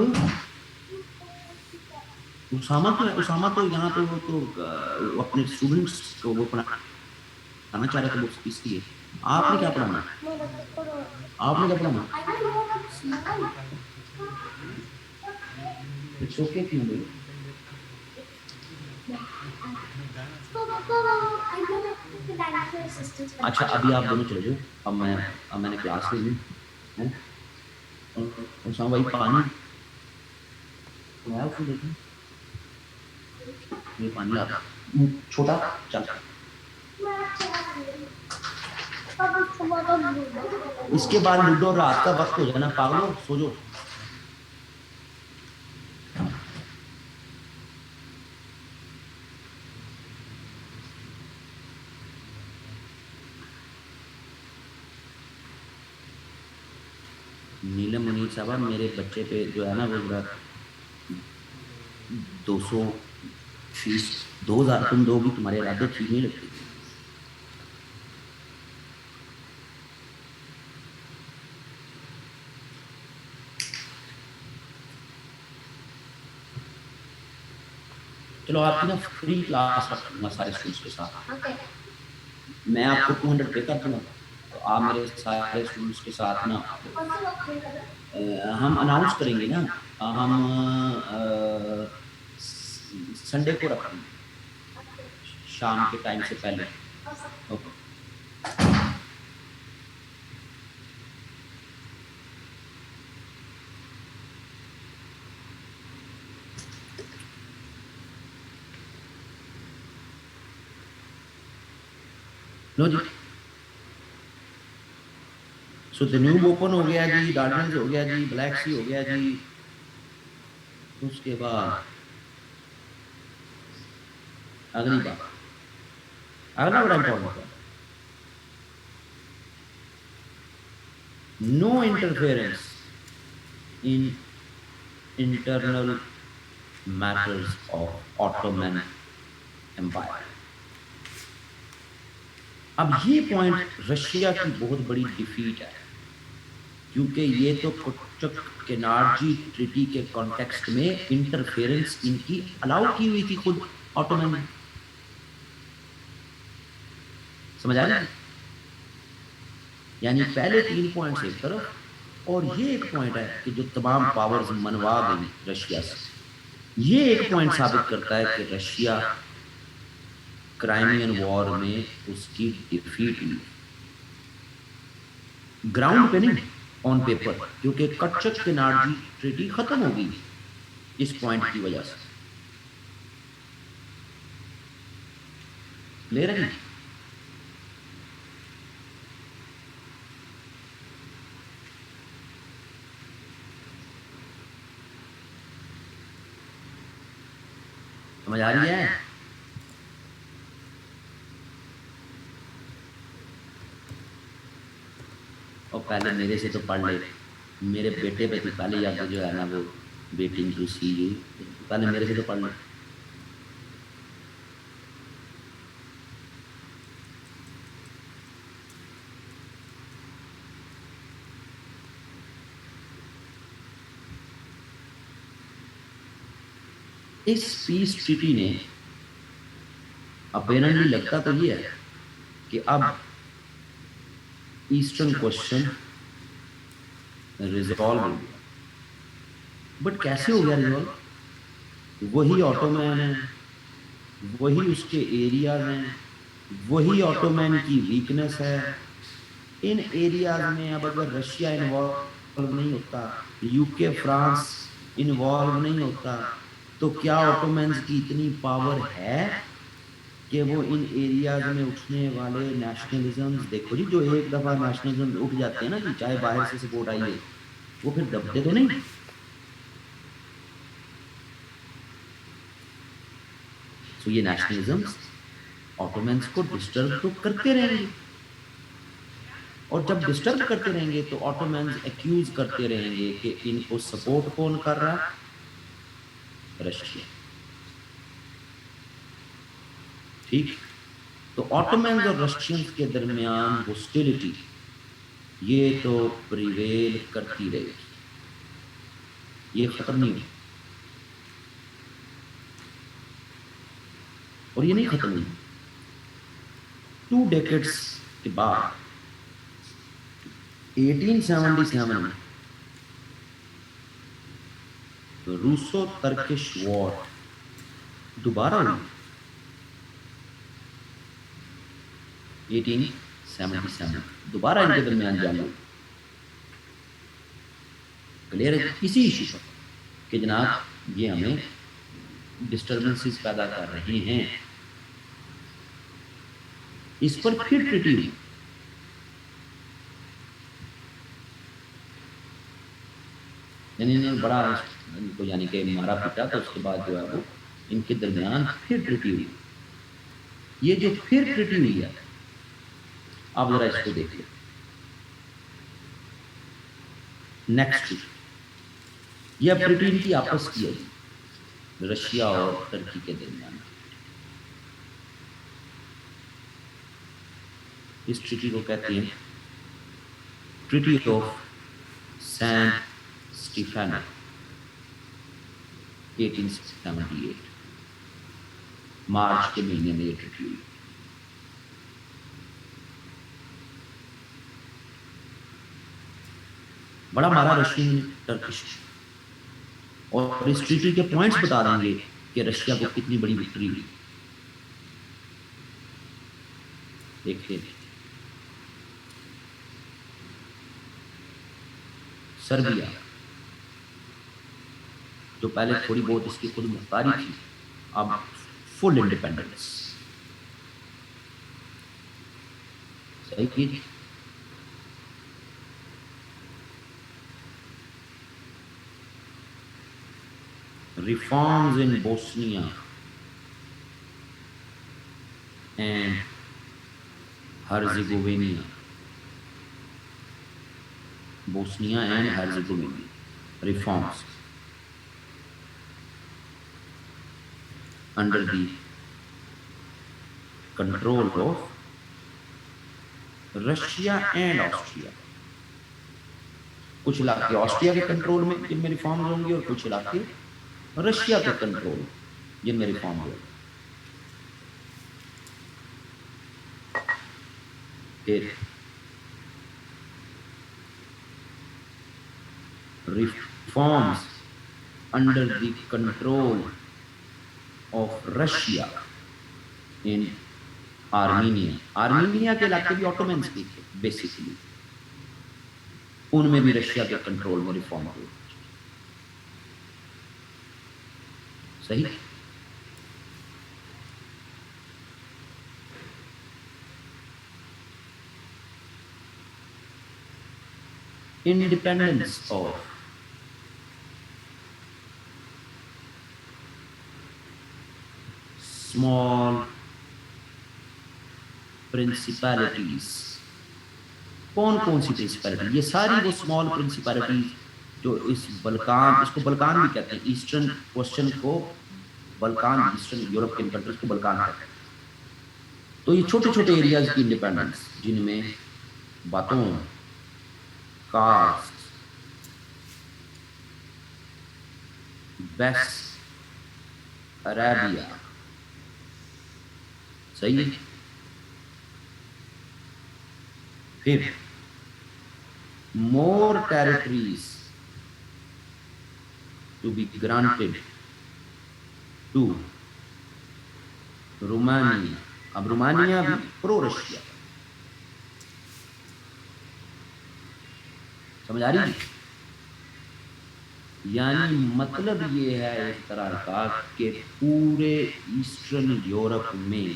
उसामा क्यों है? उसामा तो यहाँ पे वो तो वो अपने स्टूडेंट्स को वो पढ़ाना चाह रहे थे, बुक्स इसलिए। आपने क्या पढ़ाना? आपने क्या पढ़ाना? इट्स ओके, क्यों बोलो? अच्छा, अभी आप दोनों चले जाओ, अब मैंने क्लास ले ली है। और उसामा भाई पानी लाया उसने, देखो ये पानी ला छोटा। चल, इसके बाद लूडो, रात का वक्त हो जाना, पागलो सो जाओ। नीलम मुनीर साहब, मेरे बच्चे पे जो है ना वो जरा 200 फीस 2000 तुम दोगी, तुम्हारे इरादे ठीक नहीं लगते। चलो आपकी ना फ्री क्लास रखूंगा सारे स्टूडेंट्स के साथ। मैं आपको 200 पे कर दूंगा, तो आप मेरे सारे स्टूडेंट्स के साथ ना हम अनाउंस करेंगे ना, हम संडे को रखेंगे शाम के टाइम से पहले। ओके। लो जी, सो न्यू ओपन हो गया जी, डार्डन्स हो गया जी, ब्लैक सी हो गया जी। उसके बाद अगली बात, अगला बड़ा इंपॉर्टेंट है, no interference in internal matters of Ottoman empire. अब ये पॉइंट रशिया की बहुत बड़ी डिफीट है, क्योंकि ये तो कुचक केनार्जी ट्रीटी के कॉन्टेक्स्ट में इंटरफेरेंस इनकी अलाउ की हुई थी खुद ऑटोमन ने। समझ आ रहा है? यानी पहले 3 पॉइंट्स एक तरफ और ये एक पॉइंट है कि जो तमाम पावर्स मनवा गई रशिया से, ये एक पॉइंट साबित करता है कि रशिया क्राइमियन वॉर में उसकी डिफीट हुई, ग्राउंड पे नहीं, ऑन पेपर, क्योंकि कच्चक केनार्जी ट्रीटी खत्म हो गई इस पॉइंट की वजह से। क्लियर है जी? समझ आ रही है? और पहले मेरे से तो पढ़ ले, मेरे बेटे पे तो पहले जाके जो है ना वो वेटिंग टू सी यू, पहले मेरे से तो पढ़ ले। इस पीस ट्रीटी ने अपेरेंटली लगता तो ये है कि अब ईस्टर्न क्वेश्चन रिजॉल्व हो गया, बट कैसे हो गया रिजॉल्व? वही ऑटोमैन है, वही उसके एरियाज हैं, वही ऑटोमैन की वीकनेस है। इन एरियाज में अब अगर रशिया इन्वॉल्व नहीं होता, यूके फ्रांस इन्वॉल्व नहीं होता, तो क्या ऑटोमैन्स की इतनी पावर है कि वो इन एरियाज में उठने वाले नेशनलिज्म, देखो जी, जो एक दफा नेशनलिज्म उठ जाते हैं ना जी, चाहे बाहर से सपोर्ट आई हो, वो फिर दबते तो नहीं। तो ये नेशनलिज्म ऑटोमैन्स को डिस्टर्ब तो करते रहेंगे, और जब डिस्टर्ब करते रहेंगे तो ऑटोमैन्स एक्यूज करते रहेंगे कि इनको सपोर्ट कौन कर रहा है? रशिया। ठीक, तो ऑटोमैन्स और रशियंस के दरमियान हॉस्टिलिटी ये तो प्रिवेल करती रहेगी, ये खत्म नहीं होगी, और ये नहीं खत्म हुई। 2 डेकेड्स के बाद 1877 में रूसो तर्किश वॉर दोबारा हुई। 1877 दोबारा इनके दरमियान जंग हुई। क्लियर है? इसी इशू पर कि जनाब ये हमें डिस्टर्बेंसेस पैदा कर रहे हैं, इस पर फिर ट्रीटी हुई। यानी इन्होंने बड़ा इनको यानी कि मारा पीटा, तो उसके बाद जो है वो इनके दरमियान फिर ट्रीटी हुई। ये जो फिर ट्रीटी हुई है, आप जरा इसको देखिए। नेक्स्ट, ये अब ट्रीटी इनकी आपस की है, रशिया और तुर्की के दरमियान। इस ट्रीटी को कहते हैं ट्रीटी ऑफ सैन स्टीफेनो 1878। मार्च के महीने में ये ट्रीटी हुई। बड़ा मारा रशियन टर्किश, और इस ट्रीटी के पॉइंट्स बता देंगे कि रशिया को कितनी बड़ी विक्ट्री हुई। देखिए, सर्बिया जो पहले थोड़ी बहुत इसकी खुद मुख्तारी थी, अब फुल इंडिपेंडेंस। सही की। Reforms in Bosnia and Herzegovina. Bosnia and Herzegovina. Reforms under the control of Russia and Austria. कुछ इलाके ऑस्ट्रिया के कंट्रोल में जिनमें रिफॉर्म्स होंगे, और कुछ इलाके रशिया के कंट्रोल जिनमें रिफॉर्म होगा। Reforms under the control of Russia in Armenia. Armenia के इलाके भी ऑटोमन्स के थे बेसिकली, उनमें भी रशिया के कंट्रोल में रिफॉर्म हुए। सही। independence of small principalities। कौन कौन सी प्रिंसिपैलिटी? ये सारी वो स्मॉल प्रिंसिपैलिटीज जो इस बल्कान, इसको बल्कान भी कहते हैं, ईस्टर्न क्वेश्चन को बल्कान, ईस्टर्न यूरोपियन कंट्रीज को बल्कान कहते हैं। तो ये छोटे छोटे एरियाज की इंडिपेंडेंस जिनमें बातों, कास्ट, वेस्ट अरेबिया, सही है। फिर more territories to be granted to Romania। अब रोमानिया भी प्रो रशिया, समझ आ रही है? यानी मतलब ये है इस तरह का कि पूरे ईस्टर्न यूरोप में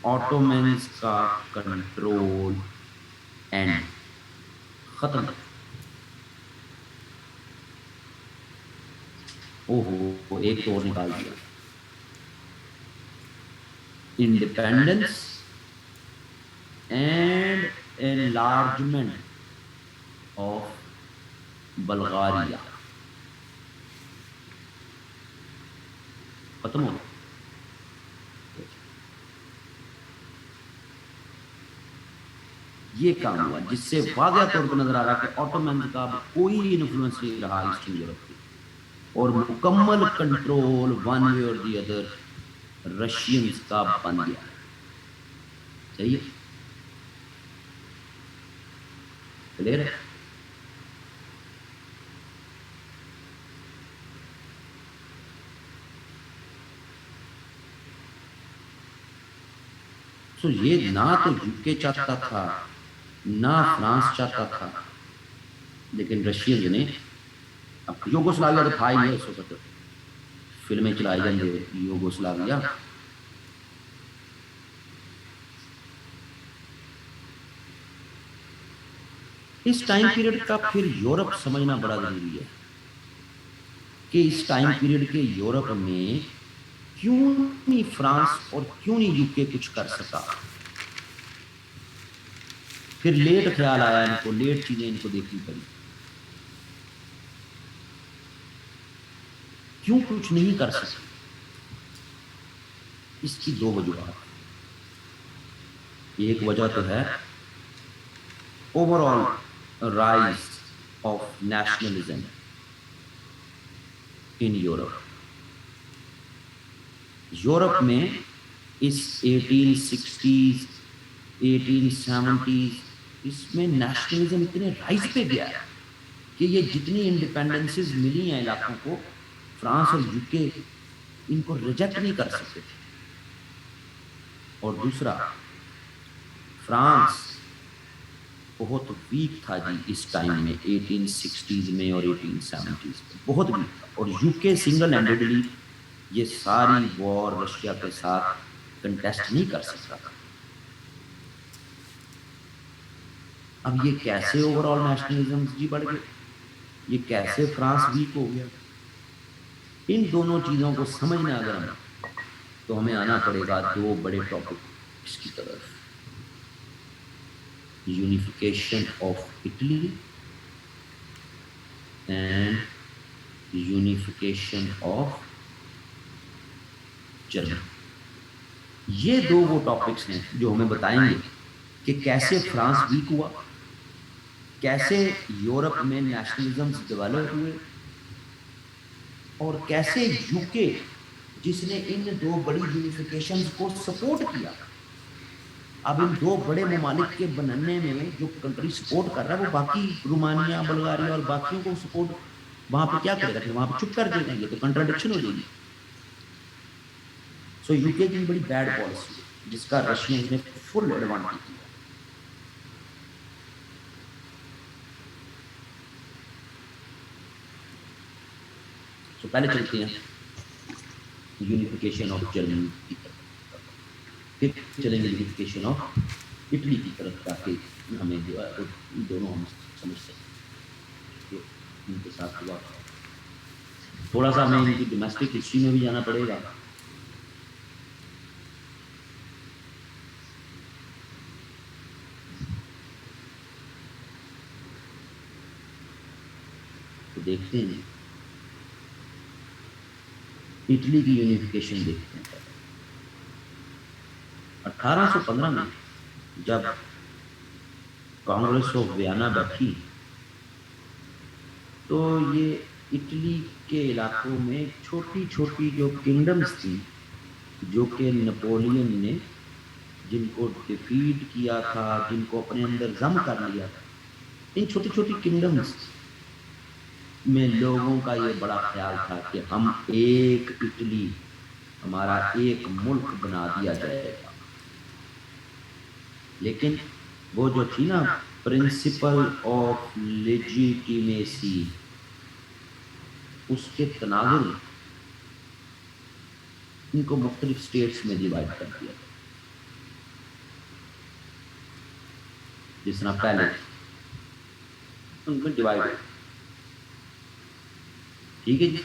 ऑटोमन्स का कंट्रोल एंड खत्म। ओहो, एक तो और निकाल दिया। Independence and enlargement of Bulgaria खत्म हो। ये काम हुआ जिससे वाज़ह तौर पर नजर आ रहा है कि ऑटोमन का कोई इन्फ्लुएंस नहीं रहा ईस्टर्न यूरोप पे, और मुकम्मल कंट्रोल वन वे और दी अदर रशियंस का बन गया। सही है, क्लियर है? तो ये ना तो यूके चाहता था ना फ्रांस चाहता था, लेकिन रशियन ने, अब यूगोस्लाविया तो था ही नहीं उस वक्त, फिल्में चलाई जाएंगे यूगोस्लाविया। इस टाइम पीरियड का फिर यूरोप समझना बड़ा जरूरी है कि इस टाइम पीरियड के यूरोप में क्यों नहीं फ्रांस और क्यों नहीं यूके कुछ कर सका। फिर लेट ख्याल आया इनको, लेट चीजें इनको देखनी पड़ी, क्यों कुछ नहीं कर सके। इसकी दो वजूहत। एक वजह तो है overall rise of nationalism in Europe. Europe में इस 1860s 1870s इसमें नेशनलिज्म इतने राइज पे गया है कि ये जितनी इंडिपेंडेंसेस मिली हैं इलाकों को, फ्रांस और यूके इनको रिजेक्ट नहीं कर सकते थे। और दूसरा, फ्रांस बहुत वीक था जी इस टाइम में, 1860s में और 1870s में बहुत वीक था, और यूके सिंगल हैंडेडली ये सारी वॉर रशिया के साथ कंटेस्ट नहीं कर सकता था। अब ये कैसे ओवरऑल नेशनलिज्म जी बढ़ गए, ये कैसे फ्रांस वीक हो गया, इन दोनों चीजों को समझना अगर हम, तो हमें आना पड़ेगा दो बड़े टॉपिक्स की तरफ, unification of Italy and unification of Germany. ये दो वो टॉपिक्स हैं जो हमें बताएंगे कि कैसे फ्रांस वीक हुआ, कैसे यूरोप में नेशनलिज्म डेवलप हुए, और कैसे यूके जिसने इन दो बड़ी यूनिफिकेशंस को सपोर्ट किया, अब इन दो बड़े ममालिक के बनने में जो कंट्री सपोर्ट कर रहा है वो बाकी रोमानिया, बुल्गारिया और बाकियों को सपोर्ट वहां पे क्या करेगा, फिर वहां पे चुप कर देगा, ये तो कंट्राडिक्शन हो जाएगी। सो यूके की बड़ी बैड पॉलिसी जिसका रशिया ने फुल एडवांटेज लिया। तो पहले चलते हैं यूनिफिकेशन ऑफ जर्मनी की तरफ, फिर चलेंगे यूनिफिकेशन ऑफ इटली की तरफ जाके हमें जो है वो दोनों हम समझ सकते हैं कि उनके साथ हुआ। थोड़ा सा हमें इनकी डोमेस्टिक हिस्ट्री में भी जाना पड़ेगा। तो देखते हैं इटली की यूनिफिकेशन देखते हैं। 1815 में जब कांग्रेस ऑफ वियना बैठी तो ये इटली के इलाकों में छोटी छोटी जो किंगडम्स थी, जो कि नेपोलियन ने जिनको डिफीट किया था, जिनको अपने अंदर जम कर लिया था, इन छोटी छोटी किंगडम्स में लोगों का ये बड़ा ख्याल था कि हम एक इटली, हमारा एक मुल्क बना दिया जाएगा। लेकिन वो जो थी ना प्रिंसिपल ऑफ लेजिटिमेसी, उसके तनाजुर में इनको मुख्तलिफ स्टेट्स में डिवाइड कर दिया गया। जिस तरह पहले उनमें डिवाइड हो, ठीक है जी।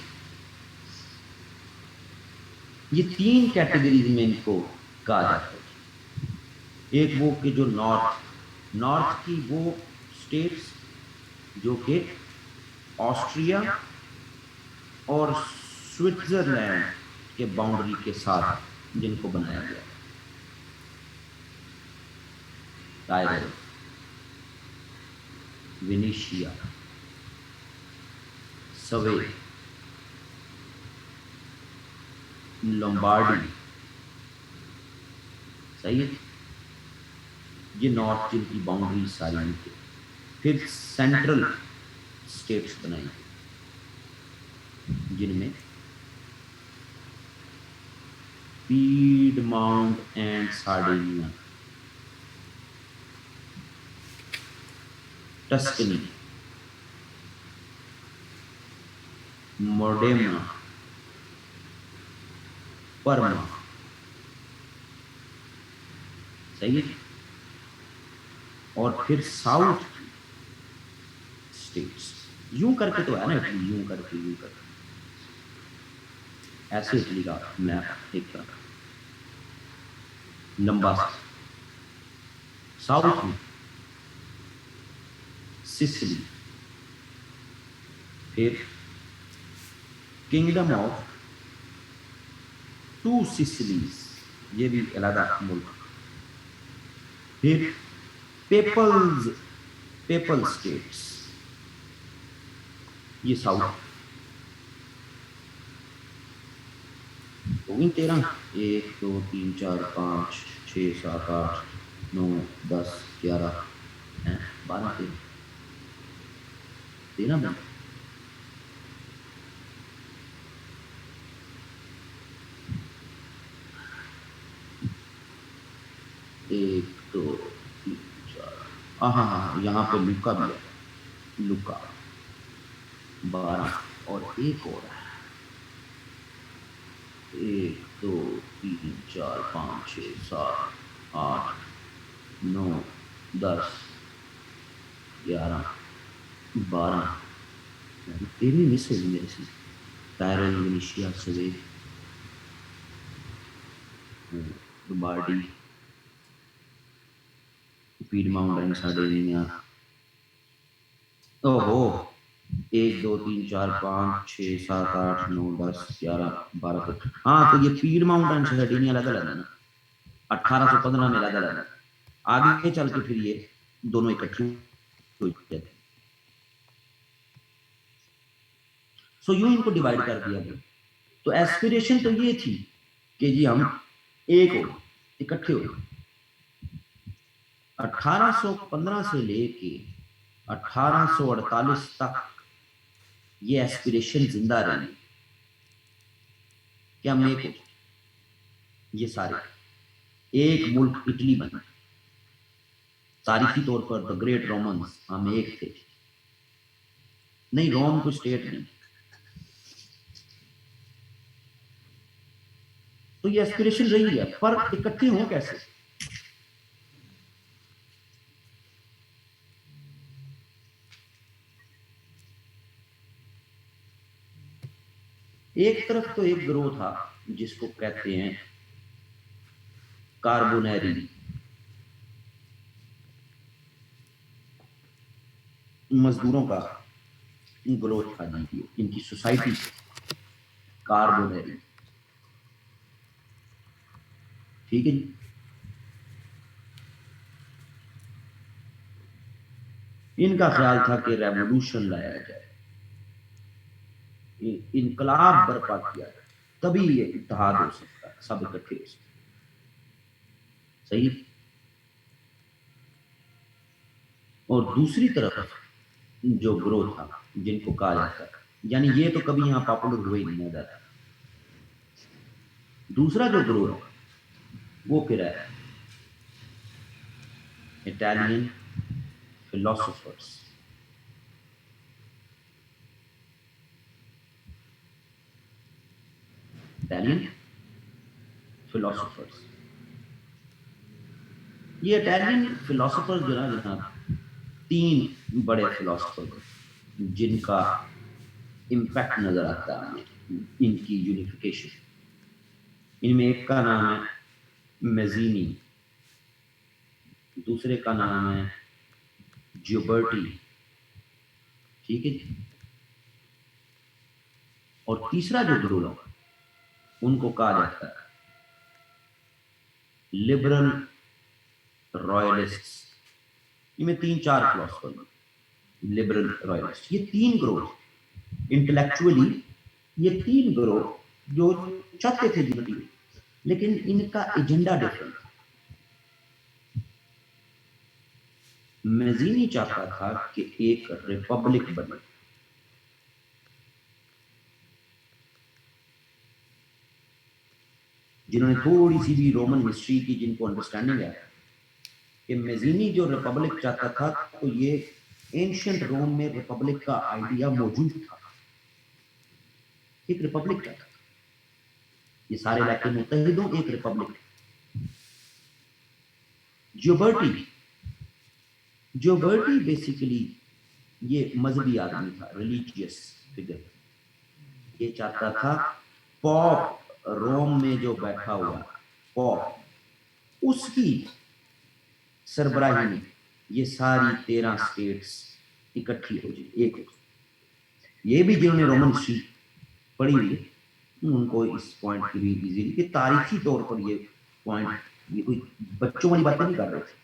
ये 3 कैटेगरीज में इनको कहा जाता है। एक वो कि जो नॉर्थ नॉर्थ की वो स्टेट्स जो कि ऑस्ट्रिया और स्विट्जरलैंड के बाउंड्री के साथ जिनको बनाया गया टायरो, वेनेशिया, सवे, लोम्बार्डी, सही है। ये नॉर्थ जिनकी बाउंड्री सारी उनकी। फिर सेंट्रल स्टेट्स बनाई जिनमें पीडमाउंट एंड सार्डिनिया, टस्कनी, मोडेमा, परमा, सही है। और फिर साउथ स्टेट्स, यूं करके तो है ना इटली, यूं करके यूं करके ऐसे इटली का मैप एक तरह लंबा सा। साउथ में सिसिली, फिर किंगडम ऑफ टू सिसिलीज, ये भी अलग मुल्क। फिर पेपल्स, पेपल स्टेट्स, ये साउथ होगी 13। 1 2 3 4 5 6 7 8 9 10 11 हैं, 12 13 13 बन। एक दो तीन चार, हाँ हाँ हाँ, यहाँ पे लुका भी है, लुका 12 और एक और है। 1 2 3 4 5 6 7 8 9 10 11 12, 13 मिस होगी मेरे से। कायरो, इंडोनेशिया, सवे, लोम्बार्डी, पीडमाउंट एंड सार्डिनिया। ओहो, 1 2 3 4 5 6 7 8 9 10 11 12 को, हाँ तो ये पीडमाउंट एंड सार्डिनिया अलग अलग है ना, 1815 में अलग अलग है। आगे चल के फिर ये दोनों इकट्ठी हो जाती। सो यूं इनको डिवाइड कर दिया गया। तो एस्पिरेशन तो ये थी कि जी हम एक हो, इकट्ठे हो। 1815 से लेके 1848 तक ये एस्पिरेशन जिंदा रही कि हम एक हो, ये सारे एक मुल्क इटली बना। तारीखी तौर पर द ग्रेट रोमन्स हम एक थे, नहीं रोम कोई स्टेट नहीं। तो ये एस्पिरेशन रही है, पर इकट्ठे हो कैसे? एक तरफ तो एक ग्रोह था जिसको कहते हैं कार्बोनेरी, मजदूरों का ग्रोथ था जी, इनकी सोसाइटी कार्बोनेरी, ठीक है जी। इनका ख्याल था कि रेवोल्यूशन लाया जाए, इनकलाब बर्पा किया जाए, तभी ये इत्तेहाद हो सकता है, सब इकट्ठे हो सकते हैं। सही। और दूसरी तरफ जो ग्रोथ था जिनको कहा जाता है, यानी ये तो कभी यहाँ पॉपुलर हुए ही नहीं ना, दूसरा जो ग्रोह है वो फिर है इटालियन फिलोसोफर्स। इटालियन फिलोसोफर्स, ये इटालियन फिलोसोफर्स जो ना जनाब, तीन बड़े फिलोसोफर जिनका इम्पैक्ट नजर आता है हमें, इनकी यूनिफिकेशन। इनमें एक का नाम है मेजीनी, दूसरे का नाम है जियोबर्टी, ठीक है जी, और तीसरा जो ग्रुप है उनको कहा जाता है लिबरल रॉयलिस्ट। इनमें तीन चार फिलोसफर लिबरल रॉयलिस्ट, ये तीन ग्रोथ इंटेलेक्चुअली, ये तीन ग्रोथ जो चाहते थे यूनिटी, लेकिन इनका एजेंडा डिफरेंट था। मेजीनी चाहता था कि एक रिपब्लिक बने, जिन्होंने थोड़ी सी भी रोमन हिस्ट्री की जिनको अंडरस्टैंडिंग है कि मेजीनी जो रिपब्लिक चाहता था, तो ये एंशियंट रोम में रिपब्लिक का आइडिया मौजूद था, एक रिपब्लिक चाहता था, ये सारे इलाके मुत्तहिद हों, एक रिपब्लिक। जियोबर्टी, जियोबर्टी बेसिकली ये मजहबी आदमी था, रिलीजियस फिगर। ये चाहता था पॉप रोम में जो बैठा हुआ पॉप, उसकी सरबराही में ये सारी 13 स्टेट्स इकट्ठी हो जाए, एक हो। ये भी जिन्होंने रोमन हिस्ट्री पढ़ी हुई है उनको इस पॉइंट की भी इजीली कि तारीखी तौर पर ये पॉइंट, ये कोई बच्चों वाली बातें नहीं कर रहे थे,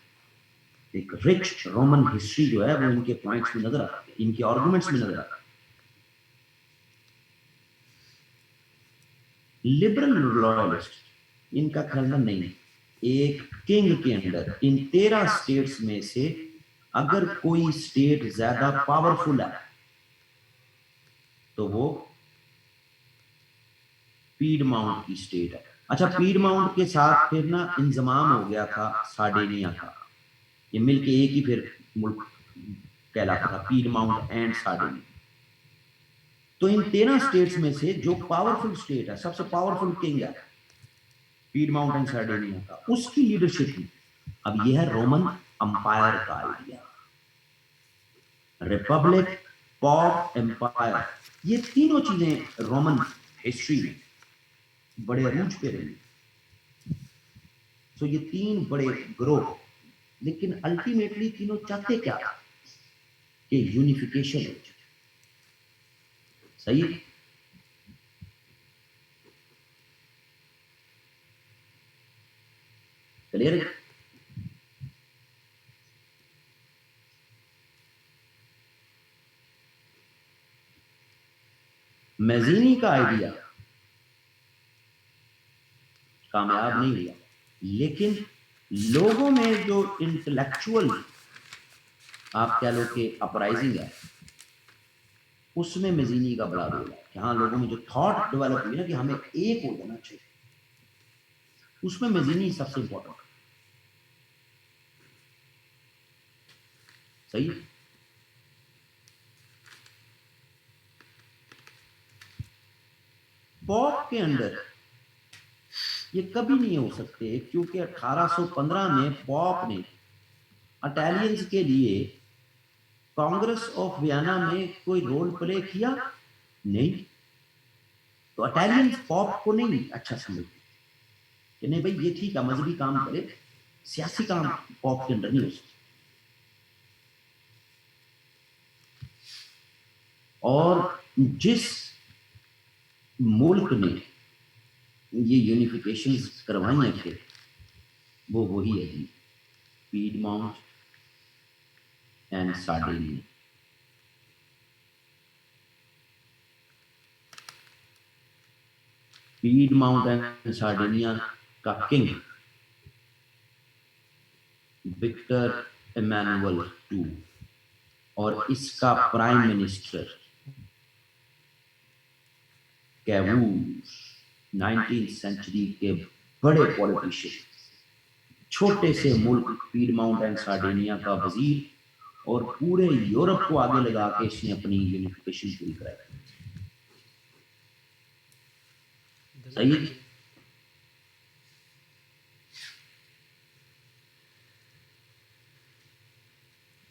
एक रिच रोमन हिस्ट्री जो है वो इनके पॉइंट्स में नजर आती है, इनके आर्गुमेंट्स में नजर आती है। लिबरल रॉयलिस्ट इनका ख्याल नहीं, एक किंग के अंडर इन 13 स्टेट्स में से अगर कोई स्टेट ज्यादा पावरफुल है तो वो पीडमाउंट की स्टेट है। अच्छा, पीडमाउंट के साथ फिर ना इंजमाम हो गया था सार्डिनिया का, ये मिलके एक ही फिर मुल्क कहलाता था, पीडमाउंट एंड सार्डिनिया। तो इन 13 स्टेट्स में से जो पावरफुल स्टेट है, सबसे पावरफुल किंग है पीडमाउंट एंड सार्डिनिया का, उसकी लीडरशिप में अब यह है रोमन अंपायर का आइडिया, रिपब्लिक, पॉप, एम्पायर, ये तीनों चीजें रोमन हिस्ट्री में बड़े अरूज पे रही। तो ये तीन बड़े ग्रोह, लेकिन अल्टीमेटली तीनों चाहते क्या कि यूनिफिकेशन हो जाए। सही। क्लियर। मेजीनी का आइडिया कामयाब नहीं हुआ, लेकिन लोगों में जो इंटेलेक्चुअल आप कह लो कि अपराइजिंग है, उसमें मेजीनी का बड़ा रोल है कि हाँ, लोगों में जो थॉट डेवलप हुई ना कि हमें एक हो जाना चाहिए, उसमें मेजीनी सबसे इंपॉर्टेंट। सही। पॉप के अंदर ये कभी नहीं हो सकते, क्योंकि 1815 में पॉप ने इटालियंस के लिए कांग्रेस ऑफ वियना में कोई रोल प्ले किया नहीं। तो इटालियंस पॉप को नहीं अच्छा समझते कि नहीं भाई ये ठीक है, मजहबी काम करे, सियासी काम पॉप के अंदर नहीं हो सकता। और जिस मुल्क ने ये यूनिफिकेशन करवाई है फिर वो वही है जी, पीडमाउंट एंड सार्डिनिया। पीडमाउंट एंड सार्डिनिया का किंग विक्टर इमैनुअल टू और इसका प्राइम मिनिस्टर कैवूस, 19th सेंचुरी के बड़े पॉलिटिशियन, छोटे से मुल्क पीडमाउंट एंड सार्डिनिया का वजीर और पूरे यूरोप को आगे लगा के इसने अपनी यूनिफिकेशन पूरी कराई। सही है?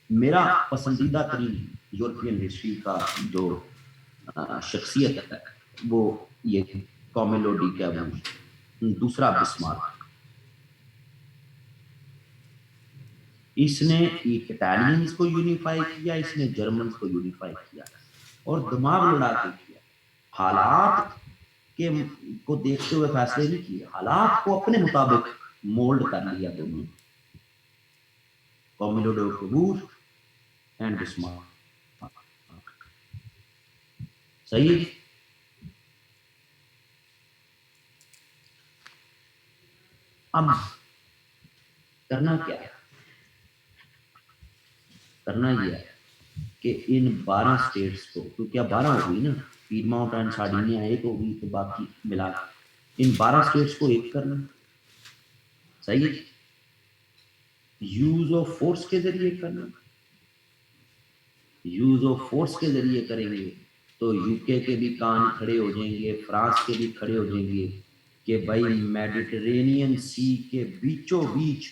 मेरा पसंदीदा तरीन यूरोपियन हिस्ट्री का जो शख्सियत है वो ये कॉमेलो डी कैवूस, दूसरा बिस्मार्क। इसने इटालियंस को यूनिफाई किया, इसने जर्मन्स को यूनिफाई किया और दिमाग लड़ा के किया। हालात के को देखते हुए फैसले नहीं किए, हालात को अपने मुताबिक मोल्ड कर लिया दोनों, कॉमेलो डी कैवूस एंड बिस्मार्क। सही है? अब करना क्या है? करना यह है कि इन 12 स्टेट्स को, क्योंकि अब 12 हो गई ना, पीडमाउंट एंड सार्डिनिया एक होगी तो बाकी मिला इन 12 स्टेट्स को एक करना। सही है? यूज ऑफ फोर्स के जरिए करना। यूज ऑफ फोर्स के जरिए करेंगे तो यूके के भी कान खड़े हो जाएंगे, फ्रांस के भी खड़े हो जाएंगे कि भाई मेडिटेरेनियन सी के बीचों बीच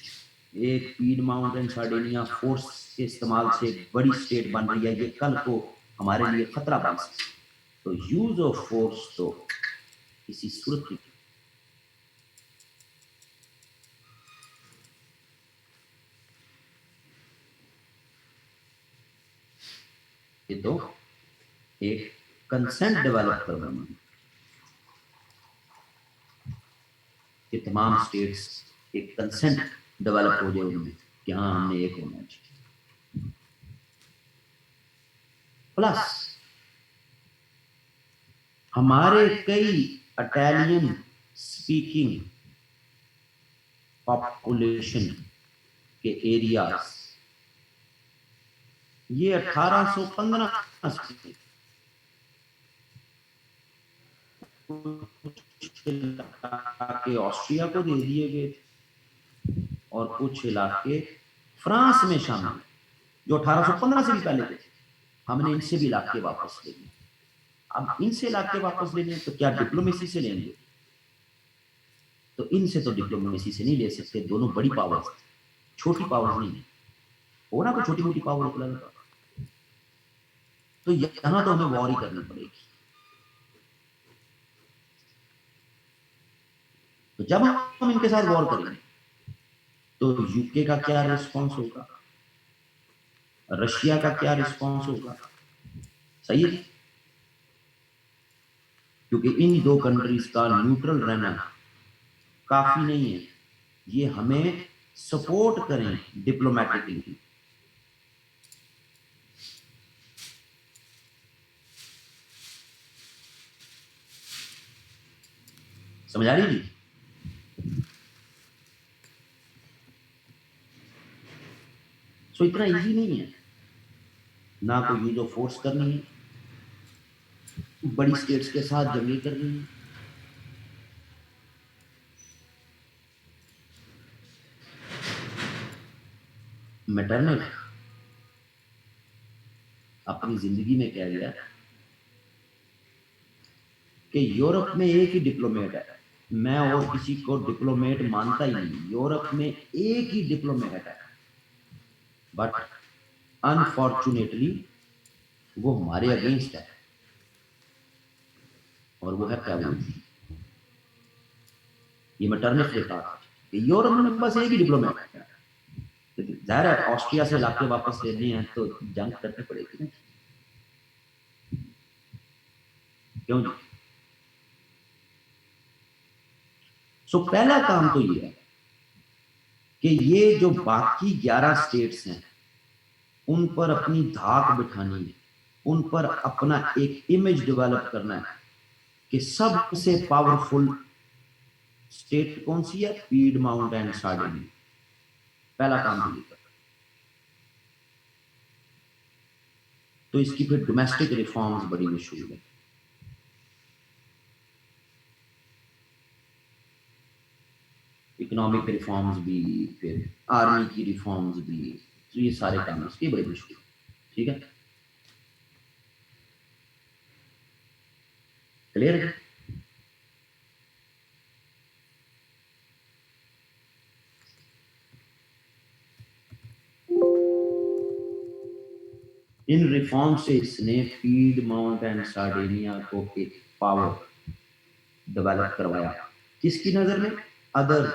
एक पीडमाउंट एंड सार्डिनिया फोर्स के इस्तेमाल से एक बड़ी स्टेट बन रही है, ये कल को हमारे लिए खतरा बन सकती है। तो यूज ऑफ फोर्स तो किसी सूरत की तो एक कंसेंट डेवलप करवाना कि तमाम स्टेट्स एक कंसेंट डेवलप हो जाए उनमें कि हाँ हमने एक होना चाहिए। प्लस हमारे कई इटालियन स्पीकिंग पॉपुलेशन के एरियाज ये 1815 से इलाके ऑस्ट्रिया को दे दिए गए थे और कुछ इलाके फ्रांस में शामिल, जो 1815 से भी पहले थे। हमने इनसे भी इलाके वापस ले लिए। अब इनसे इलाके वापस लेने तो क्या डिप्लोमेसी से लेंगे? तो इनसे तो डिप्लोमेसी से नहीं ले सकते, दोनों बड़ी पावर्स, छोटी पावर्स नहीं हो ना, कोई छोटी मोटी पावर उपलब्ध है तो यहां तो हमें वॉर ही करनी पड़ेगी। तो जब हम इनके साथ वॉर करेंगे तो यूके का क्या रिस्पॉन्स होगा, रशिया का क्या रिस्पॉन्स होगा? सही है? क्योंकि इन दो कंट्रीज का न्यूट्रल रहना काफी नहीं है, ये हमें सपोर्ट करें डिप्लोमेटिकली। समझ आ रही जी? सो इतना इजी नहीं है ना, कोई यूज ऑफ फोर्स करनी है, बड़ी स्टेट्स के साथ जंगें करनी है। मैटरनल अपनी जिंदगी में कह गया कि यूरोप में एक ही डिप्लोमेट है, मैं और किसी को डिप्लोमेट मानता ही नहीं, यूरोप में एक ही डिप्लोमेट है, बट अनफॉर्चुनेटली वो हमारे अगेंस्ट है। और वो है कैवूर। ये मैं टर्निफ देखा कि यूरोप में बस एक ही डिप्लोमेट है। जाहिर है ऑस्ट्रिया से इलाके वापस लेने हैं तो जंग करनी पड़ेगी ना, क्यों जी? सो पहला काम तो ये है कि ये जो बाकी 11 स्टेट्स हैं उन पर अपनी धाक बिठानी है, उन पर अपना एक इमेज डेवलप करना है कि सबसे पावरफुल स्टेट कौन सी है, पीडमाउंट एंड सार्डिनिया। पहला काम तो ये करना। तो इसकी फिर डोमेस्टिक रिफॉर्म्स बड़ी मशहूर है। इकोनॉमिक रिफॉर्म्स भी, फिर आर्मी की रिफॉर्म्स भी, तो ये सारे काम इसके बड़े मशहूर हैं। ठीक है, क्लियर है? इन रिफॉर्म से इसने पीडमाउंट एंड सार्डिनिया को एक पावर डेवलप करवाया। किसकी नजर में? अदर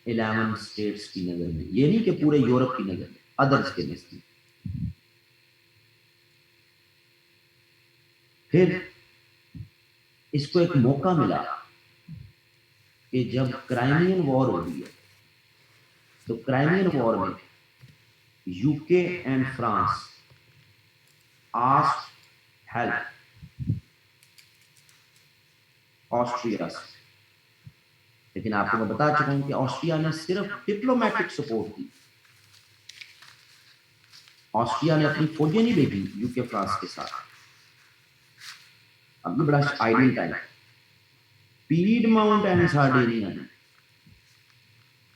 11 स्टेट्स की नजर में। ये नहीं कि पूरे यूरोप की नजर में, अदर्स के नजर में। फिर इसको एक मौका मिला कि जब क्राइमियन वॉर हो रही है तो क्राइमियन वॉर में UK and France asked help Austria से। लेकिन आपको मैं बता चुका हूं कि ऑस्ट्रिया ने सिर्फ डिप्लोमेटिक सपोर्ट दी। ऑस्ट्रिया ने अपनी फौजें नहीं भेजी यूके फ्रांस के साथ। अब ये बड़ा आइडियल टाइम। पीडमाउंट एंड सार्डिनिया ने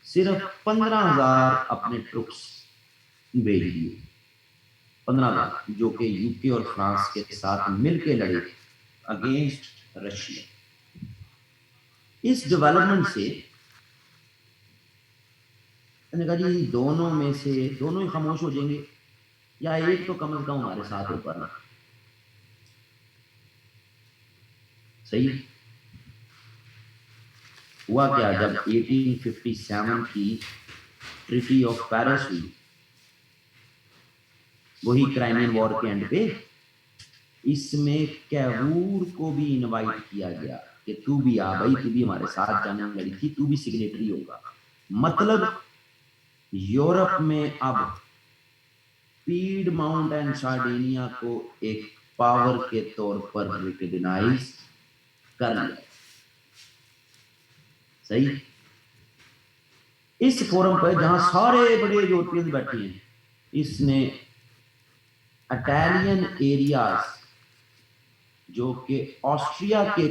सिर्फ 15,000 अपने ट्रुप्स भेज दिए। 15,000 जो कि यूके और फ्रांस के साथ मिलकर लड़े अगेंस्ट रशिया। इस डेवलपमेंट से मैंने कहा जी दोनों में से दोनों ही खामोश हो जाएंगे या एक तो कम से कम हमारे साथ ऊपर ना। सही हुआ क्या, जब 1857 की ट्रीटी ऑफ पेरिस हुई, वही क्राइमियन वॉर के एंड पे, इसमें कैवूर को भी इनवाइट किया गया कि तू भी आ भाई, तू भी हमारे साथ जाने लड़ी थी, तू भी सिग्नेटरी होगा। मतलब यूरोप में अब पीडमाउंट एंड सार्डिनिया को एक पावर के तौर पर रिकॉग्नाइज कर लिया। सही। इस फोरम पर जहां सारे बड़े यूरोपियन बैठे हैं, इसने इटालियन एरियाज जो कि ऑस्ट्रिया के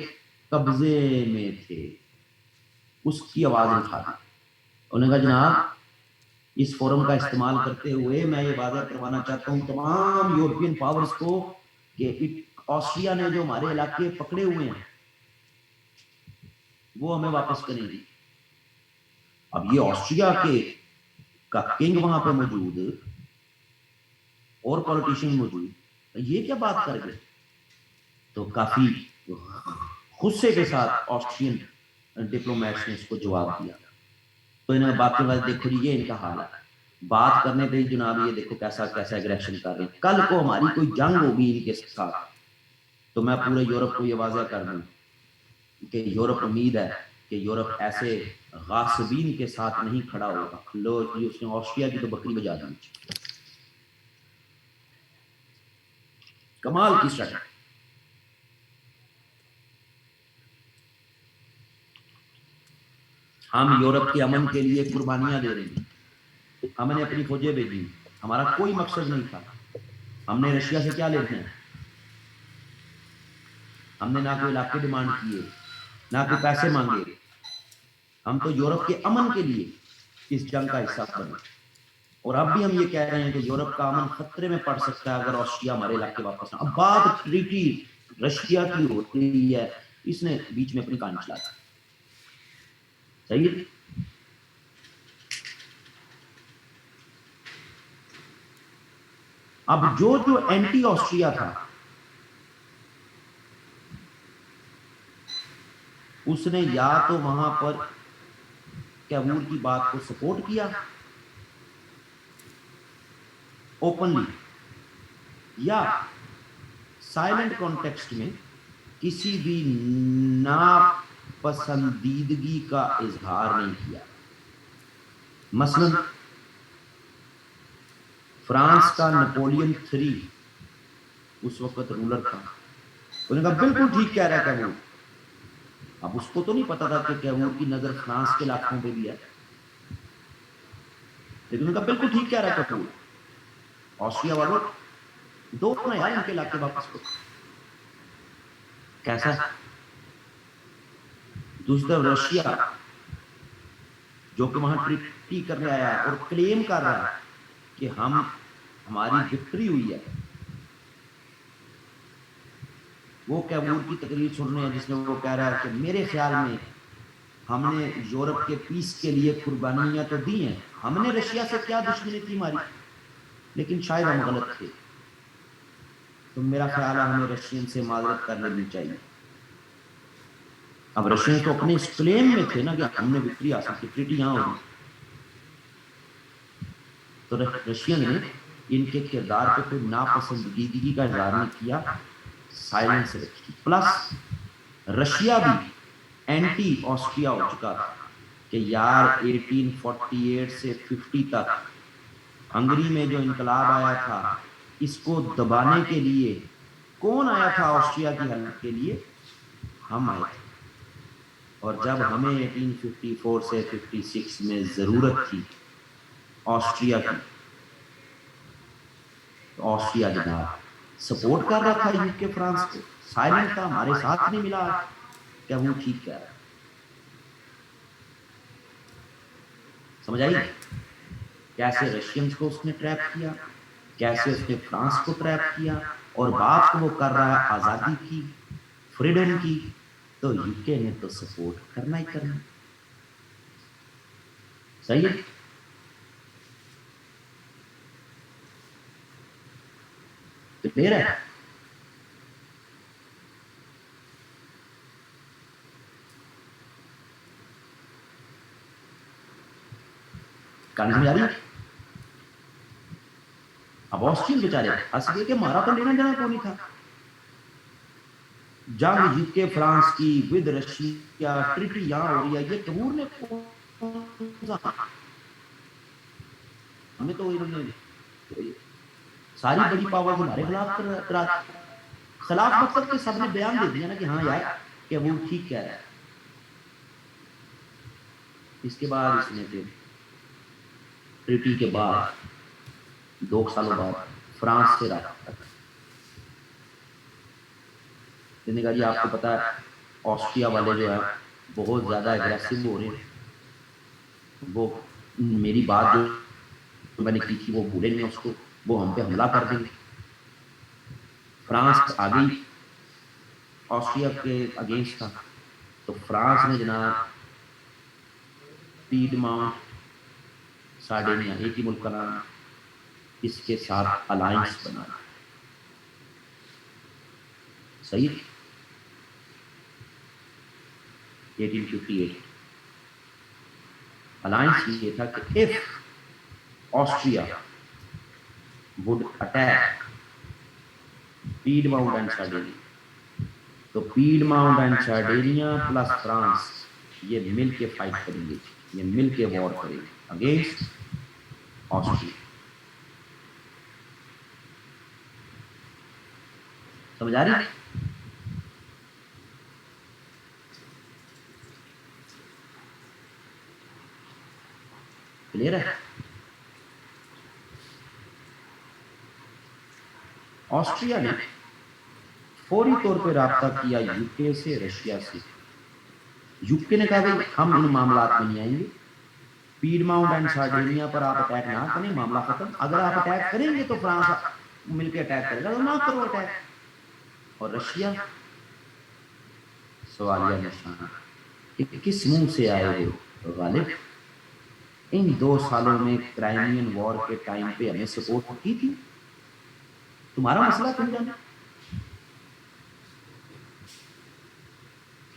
कब्जे में थे उसकी आवाज उठा दी। उन्होंने कहा जनाब इस फोरम का इस्तेमाल करते हुए मैं ये वादा करवाना चाहता हूं तमाम यूरोपियन पावर्स को कि ऑस्ट्रिया ने जो हमारे इलाके पकड़े हुए हैं वो हमें वापस करेंगी। अब ये ऑस्ट्रिया के का किंग वहां पे मौजूद और पॉलिटिशियन मौजूद, ये क्या बात कर गए? तो काफी गुस्से के साथ ऑस्ट्रियन डिप्लोमेट्स ने इसको जवाब दिया। तो इन्हें बाकी बात देखो जी, ये इनका हाल है, बात करने पे ही जनाब ये देखो कैसा कैसा एग्रेशन कर रहे हैं। कल को हमारी कोई जंग होगी इनके साथ तो मैं पूरे यूरोप को ये वाज़ह कर दूं कि यूरोप उम्मीद है कि यूरोप ऐसे गासिबीन के साथ नहीं खड़ा होगा। लो ये उसने ऑस्ट्रिया की तो बकरी बजा दी। कमाल की स्ट्रैटेजी। हम यूरोप के अमन के लिए कुर्बानियां दे रहे हैं, हमने अपनी फौजें भेजी, हमारा कोई मकसद नहीं था। हमने रशिया से क्या लेना है? हमने ना कोई इलाके डिमांड किए, ना कोई पैसे मांगे। हम तो यूरोप के अमन के लिए इस जंग का हिस्सा बने। और अब भी हम ये कह रहे हैं कि यूरोप का अमन खतरे में पड़ सकता है अगर ऑस्ट्रिया हमारे इलाके वापस ना। अब बात ट्रीटी रशिया की हो रही है, इसने बीच में अपनी कान चला दी। सही है। अब जो जो एंटी ऑस्ट्रिया था उसने या तो वहां पर कैमूर की बात को सपोर्ट किया ओपनली, या साइलेंट कॉन्टेक्स्ट में किसी भी नापसंदीदगी का इजहार नहीं किया। मसलन फ्रांस का नेपोलियन III उस वक्त रूलर था, उन्होंने कहा बिल्कुल ठीक कह रहा है कैमूर। अब उसको तो नहीं पता था कि कैमूर की नजर फ्रांस के इलाकों पे भी है, लेकिन उनका बिल्कुल ठीक कह रहा है कैमूर। ऑस्ट्रिया वालों दो ना यार इनके इलाके वापस को। कैसा? दूसरी तरफ रशिया जो कि वहां ट्रीटी करने आया और क्लेम कर रहा है कि हमारी विक्ट्री हुई है, वो कैमूर की तकरीर सुन रहे हैं जिसमें वो कह रहा है कि मेरे ख्याल में हमने यूरोप के पीस के लिए कुर्बानियां तो दी हैं, हमने रशिया से क्या दुश्मनी थी हमारी, लेकिन शायद हम गलत थे, तो मेरा ख्याल है हमें रशियन से माजरत कर लेनी चाहिए। अब रशियन तो अपने इस क्लेम में थे ना कि हमने विक्ट्री हासिल की, ट्रीटी यहां होगी, तो रशियन ने इनके किरदार पे कोई नापसंदीदगी का इजहार नहीं किया, साइलेंस रखी। प्लस रशिया भी एंटी ऑस्ट्रिया हो चुका था कि यार 1848 से 50 तक हंगरी में जो इनकलाब आया था, इसको दबाने के लिए कौन आया था ऑस्ट्रिया की हेल्प के लिए? हम आए थे। और जब हमें 1854 से 56 में जरूरत थी ऑस्ट्रिया की, तो ऑस्ट्रिया जनाब सपोर्ट कर रहा था यूके फ्रांस को, साइलेंट था, हमारे साथ नहीं मिला। क्या वो ठीक कह रहा है? समझ आई कैसे रशियंस को उसने ट्रैप किया, कैसे उसने फ्रांस को ट्रैप किया, और बात तो वो कर रहा है आजादी की, फ्रीडम की, तो यूके ने तो सपोर्ट करना ही करना। सही है? तो क्लियर है? कहानी समझ आ रही है? अब ऑस्ट्रियन बेचारे हंस गए कि हमारा तो लेना देना क्यों नहीं था, जंग यूके फ्रांस की विद रशिया, ट्रीटी यहां हो रही है, ये कैमूर ने हमें तो इन्होंने सारी बड़ी पावर्स हमारे खिलाफ मतलब के सबने बयान दे दिया ना कि हाँ यार कि वो ठीक कह रहा है। इसके बाद इसने फिर ट्रीटी के बाद 2 सालों बाद फ्रांस से रहा। कहा जी आपको पता है ऑस्ट्रिया वाले जो है बहुत ज्यादा एग्रेसिव हो रहे हैं, वो मेरी बात जो मैंने की थी वो भूलेंगे उसको, वो हम पे हमला कर देंगे। फ्रांस आ गई ऑस्ट्रिया के अगेंस्ट था, तो फ्रांस ने जनाब पीडमाउंट, सार्डिनिया, एक ही मुल्क का नाम, इसके साथ अलायंस बना। सही 1858 अलायंस ये था कि if Austria would attack Piedmont and Sardinia, तो Piedmont and Sardinia plus France ये मिल के फाइट करेंगे, ये मिल के वॉर करेंगे अगेंस्ट ऑस्ट्रिया। समझ आ रही है? क्लियर है? ऑस्ट्रिया ने फौरी तौर पर राब्ता किया यूके से, रशिया से। यूके ने कहा भाई हम इन मामलात में नहीं आएंगे, पीडमाउंट एंड सार्डिनिया पर आप अटैक ना करें, मामला खत्म। अगर आप अटैक करेंगे तो फ्रांस मिलकर अटैक करेगा, तो ना करो अटैक। और रशिया सवालिया निशान कि किस मुंह से आए हो गालिब? इन 2 सालों में क्राइमियन वॉर के टाइम पे हमें सपोर्ट की थी, तुम्हारा मसला तुम जानो।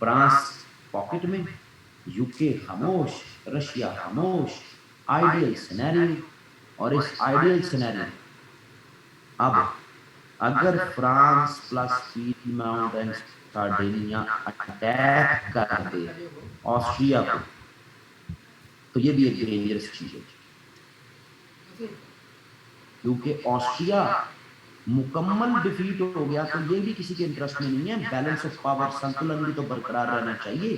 फ्रांस पॉकेट में, यूके खामोश, रशिया खामोश, आइडियल सिनेरियो। और इस आइडियल सिनेरियो में अब अगर France plus Piedmont and Sardinia attack कर दे ऑस्ट्रिया को, तो ये भी एक डेंजरस चीज है, क्योंकि ऑस्ट्रिया मुकम्मल डिफीट हो गया तो ये भी किसी के इंटरेस्ट में नहीं है। बैलेंस ऑफ पावर, संतुलन भी तो बरकरार रहना चाहिए।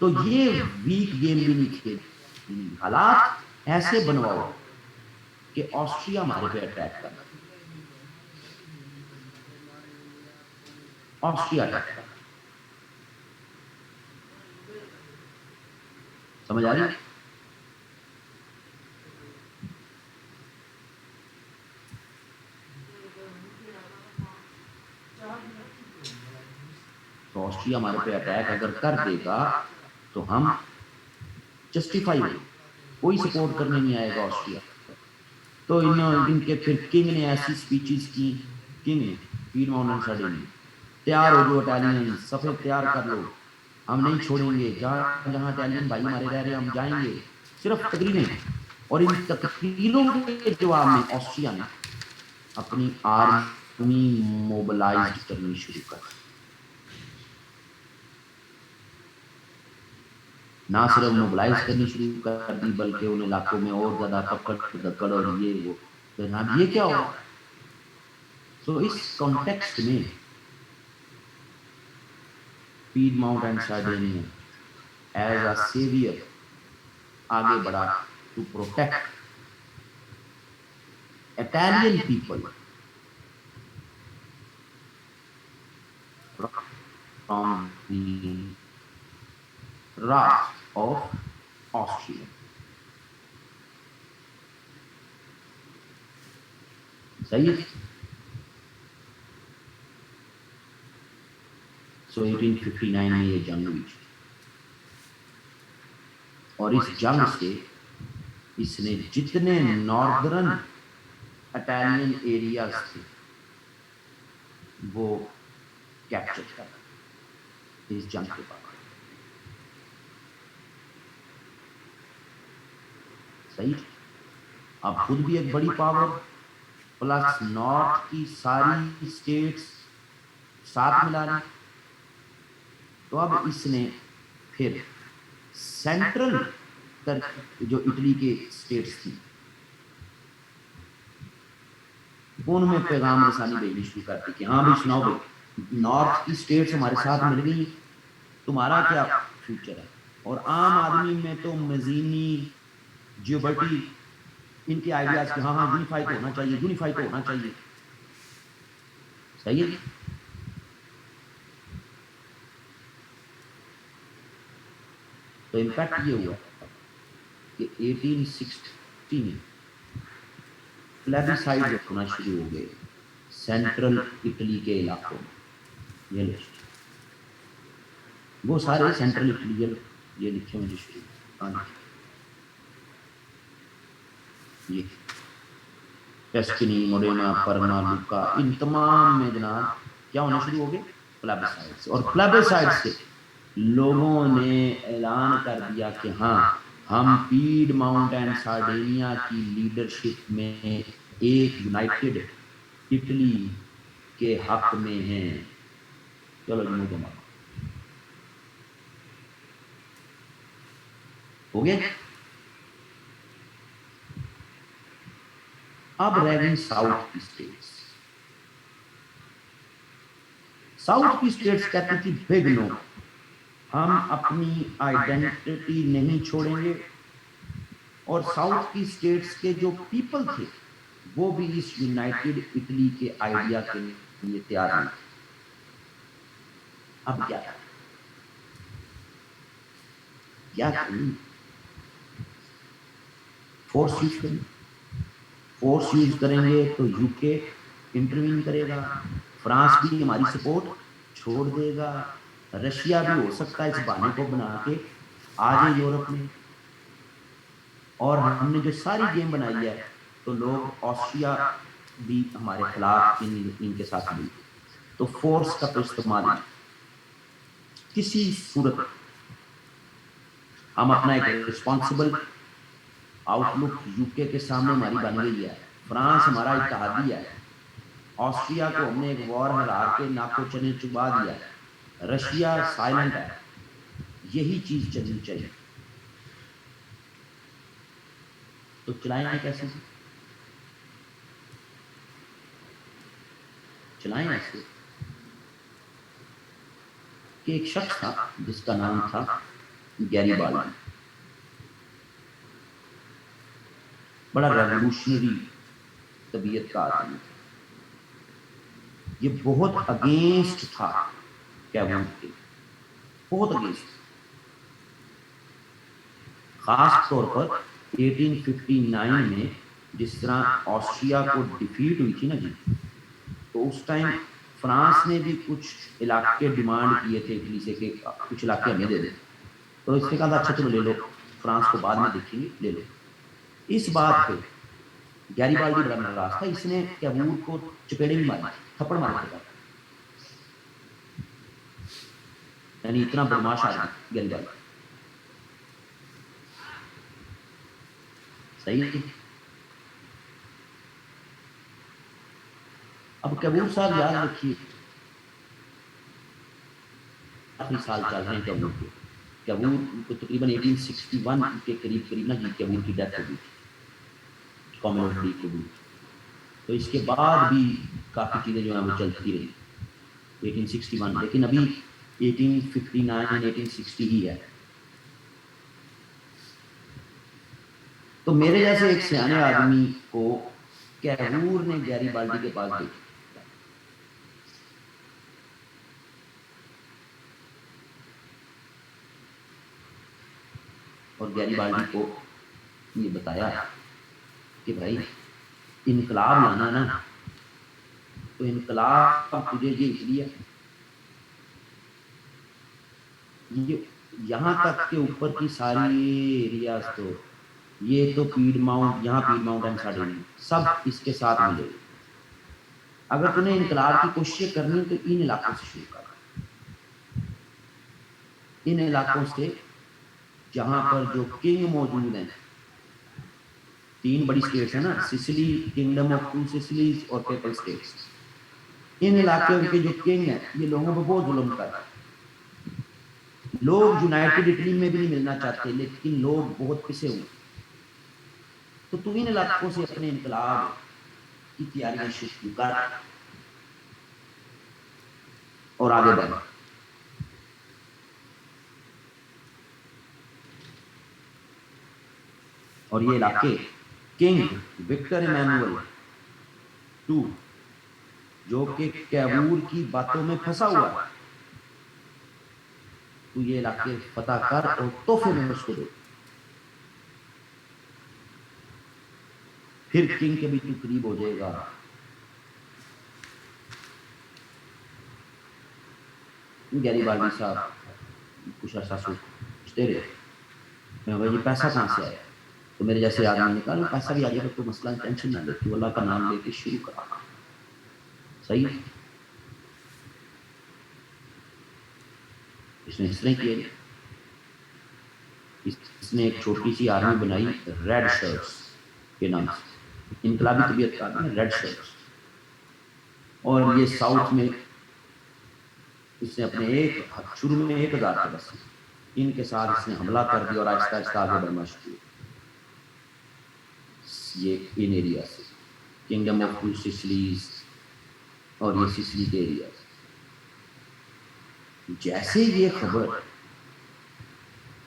तो ये वीक गेम भी नहीं खेल, हालात ऐसे बनवाओ कि ऑस्ट्रिया हमारे पे अटैक कर, ऑस्ट्रिया अटैक कर। समझ आ रही है? तो ऑस्ट्रिया हमारे पे अटैक अगर कर देगा तो हम जस्टिफाई हो, कोई सपोर्ट करने नहीं आएगा ऑस्ट्रिया। तो इनके फिर किंग ने ऐसी स्पीचेस की, किंग ने पीडमाउंट एंड सार्डिनिया, तैयार हो जो इटालियन, सफेद तैयार कर लो, हम नहीं छोड़ेंगे, जहां जहां इटालियन भाई हमारे रह रहे हम जाएंगे। सिर्फ तकरीरें, और इन तकरीरों के जवाब में ऑस्ट्रिया ने अपनी आर्मी मोबिलाइज करनी शुरू कर। ना सिर्फ मोबिलाइज करनी शुरू कर दी, बल्कि उन इलाकों में और ज्यादा पकड़ दकड़ और ये वो। तो जनाब ये क्या होगा? तो इस कॉन्टेक्स्ट में Piedmont and Sardinia as a saviour आगे बढ़ा to protect Italian people from the wrath of Austria. सही है? सो 1859 में ये जंग हुई और इस जंग से इसने जितने नॉर्दर्न इटालियन एरियाज थे वो कैप्चर कर इस जंग के बाद। सही? अब खुद भी एक बड़ी पावर, प्लस नॉर्थ की सारी स्टेट्स साथ मिला ली। तो अब इसने फिर सेंट्रल जो इटली के स्टेट्स थी उनमें पैगाम रसानी भेजनी शुरू करती कि हाँ भाई सुनाओ भाई, नॉर्थ की स्टेट्स हमारे साथ मिल गई, तुम्हारा क्या फ्यूचर है। और आम आदमी में तो मजीनी, जियोबर्टी, इनके आइडियाज कि हाँ हाँ यूनिफाई तो होना चाहिए, यूनिफाई तो होना चाहिए। सही है? तो इम्पैक्ट ये हुआ कि 1860 में प्लेबिसाइड होना शुरू हो गए सेंट्रल इटली के इलाकों में। ये लिस्ट वो सारे सेंट्रल इटली ये लिखे मुझे शुरू, ये टेस्टिनी, मोडेना, परना, लुका, इन तमाम में जनाब क्या होना शुरू हो गए? प्लेबिसाइड्स। और प्लेबिसाइड्स से लोगों ने ऐलान कर दिया कि हाँ हम पीडमाउंट एंड सार्डिनिया की लीडरशिप में एक यूनाइटेड इटली के हक में हैं। चलो जी मुझे मारो, हो गया। अब रह गई साउथ की स्टेट्स। साउथ की स्टेट्स कहती थी बिग नो, हम अपनी आइडेंटिटी नहीं छोड़ेंगे। और साउथ की स्टेट्स के जो पीपल थे वो भी इस यूनाइटेड इटली के आइडिया के लिए तैयार नहीं। अब क्या करें? फोर्स यूज करें। फोर्स यूज करेंगे तो यूके इंटरवीन करेगा, फ्रांस भी हमारी सपोर्ट छोड़ देगा, रशिया भी हो सकता है इस बहाने को बना के आ जाए यूरोप में। और हमने जो सारी गेम बनाई है तो लोग ऑस्ट्रिया भी हमारे खिलाफ इनके साथ मिले। तो फोर्स का तो इस्तेमाल किसी सूरत हम अपना एक रिस्पॉन्सिबल आउटलुक यूके के सामने हमारी बन गई है। फ्रांस हमारा इत्तेहादी है। ऑस्ट्रिया को हमने एक वॉर हरा के नाको चने चुबा दिया है। रशिया साइलेंट है। यही चीज चलनी चाहिए। तो चलाएं कैसे? चलाएं ऐसे कि एक शख्स था जिसका नाम था गैरीबाल्डी। बड़ा रेवोल्यूशनरी तबीयत का आदमी था। ये बहुत अगेंस्ट था कैबूल के, बहुत अगेंस्ट। खास तौर पर 1859 में जिस तरह ऑस्ट्रिया को डिफीट हुई थी ना जी, तो उस टाइम फ्रांस ने भी कुछ इलाके डिमांड किए थे इटली से कि कुछ इलाके हमें दे दे। तो इसने कहा था अच्छा चलो ले लो, फ्रांस को बाद में देखेंगे, ले लो। इस बात पे गैरीबाल्डी बड़ा नाराज था। इसने कैबूल को चपेड़े भी मारे, थप्पड़ मारे थे। यानी इतना बदमाश आदमी गैरीबाल्डी। सही है। अब कैबूल साहब याद रखिए, आखिरी साल चल रहे हैं कैबूल के। कैबूल को तकरीबन 1861 के करीब करीब ना जी कैबूल की डेथ हो गई थी, कॉमन डी कैबूल। तो इसके बाद भी काफ़ी चीज़ें जो है वो चलती रही 1861, लेकिन अभी 1859 1860 ही है। तो मेरे जैसे एक सियाने आदमी को कैबूल ने गैरीबाल्डी के पास भेजा। और गैरीबाल्डी को ये बताया कि भाई इनकलाब लाना ना, तो इनकलाब तुझे ये इसलिए ये यहाँ तक के ऊपर की सारी एरियाज, तो ये तो पीडमाउंट, यहाँ पीडमाउंट एंड सार्डिनिया सब इसके साथ मिले। अगर तूने इनकलाब की कोशिश करनी तो इन इलाकों से शुरू कर, इन इलाकों से जहां पर जो किंग मौजूद हैं। 3 बड़ी स्टेट्स है ना, सिसिली, किंगडम ऑफ 2 सिसिलीज और पेपल स्टेट्स। इन इलाकों के जो किंग हैं ये लोगों पर बहुत जुल्म कर रहे हैं। लोग यूनाइटेड इटली में भी नहीं मिलना चाहते, लेकिन लोग बहुत पिसे हुए। तो तू इन इलाकों से अपने इनकलाब की तैयारियां शुरू कर और आगे बढ़। और ये इलाके किंग विक्टर इमैनुअल 2 जो कि कैबूल की बातों में फंसा हुआ है, तो ये इलाके फतह कर और तोहफे में उसको दे। फिर किंग के भी तू करीब हो जाएगा। गैरीबाल्डी साहब कुछ ऐसा सोचते रहे, मैं भाई ये पैसा कहाँ से आया? तो मेरे जैसे आदमी ने कहा पैसा भी आ जाएगा, तो मसला टेंशन ना ले, तू अल्लाह का नाम लेके शुरू करा। सही। इसने इस तरह किया। इसने एक छोटी सी आर्मी बनाई रेड शर्ट्स के नाम से, इनकलाबी तबीयत का आदमी, रेड शर्ट्स। और ये साउथ में इसने अपने एक शुरू में 1000 के बस इनके साथ इसने हमला कर दिया और आहिस्ता आहिस्ता आगे बढ़ना शुरू। ये इन एरिया से किंगडम ऑफ 2 सिसिलीज और ये सिसिली के एरिया। जैसे ये खबर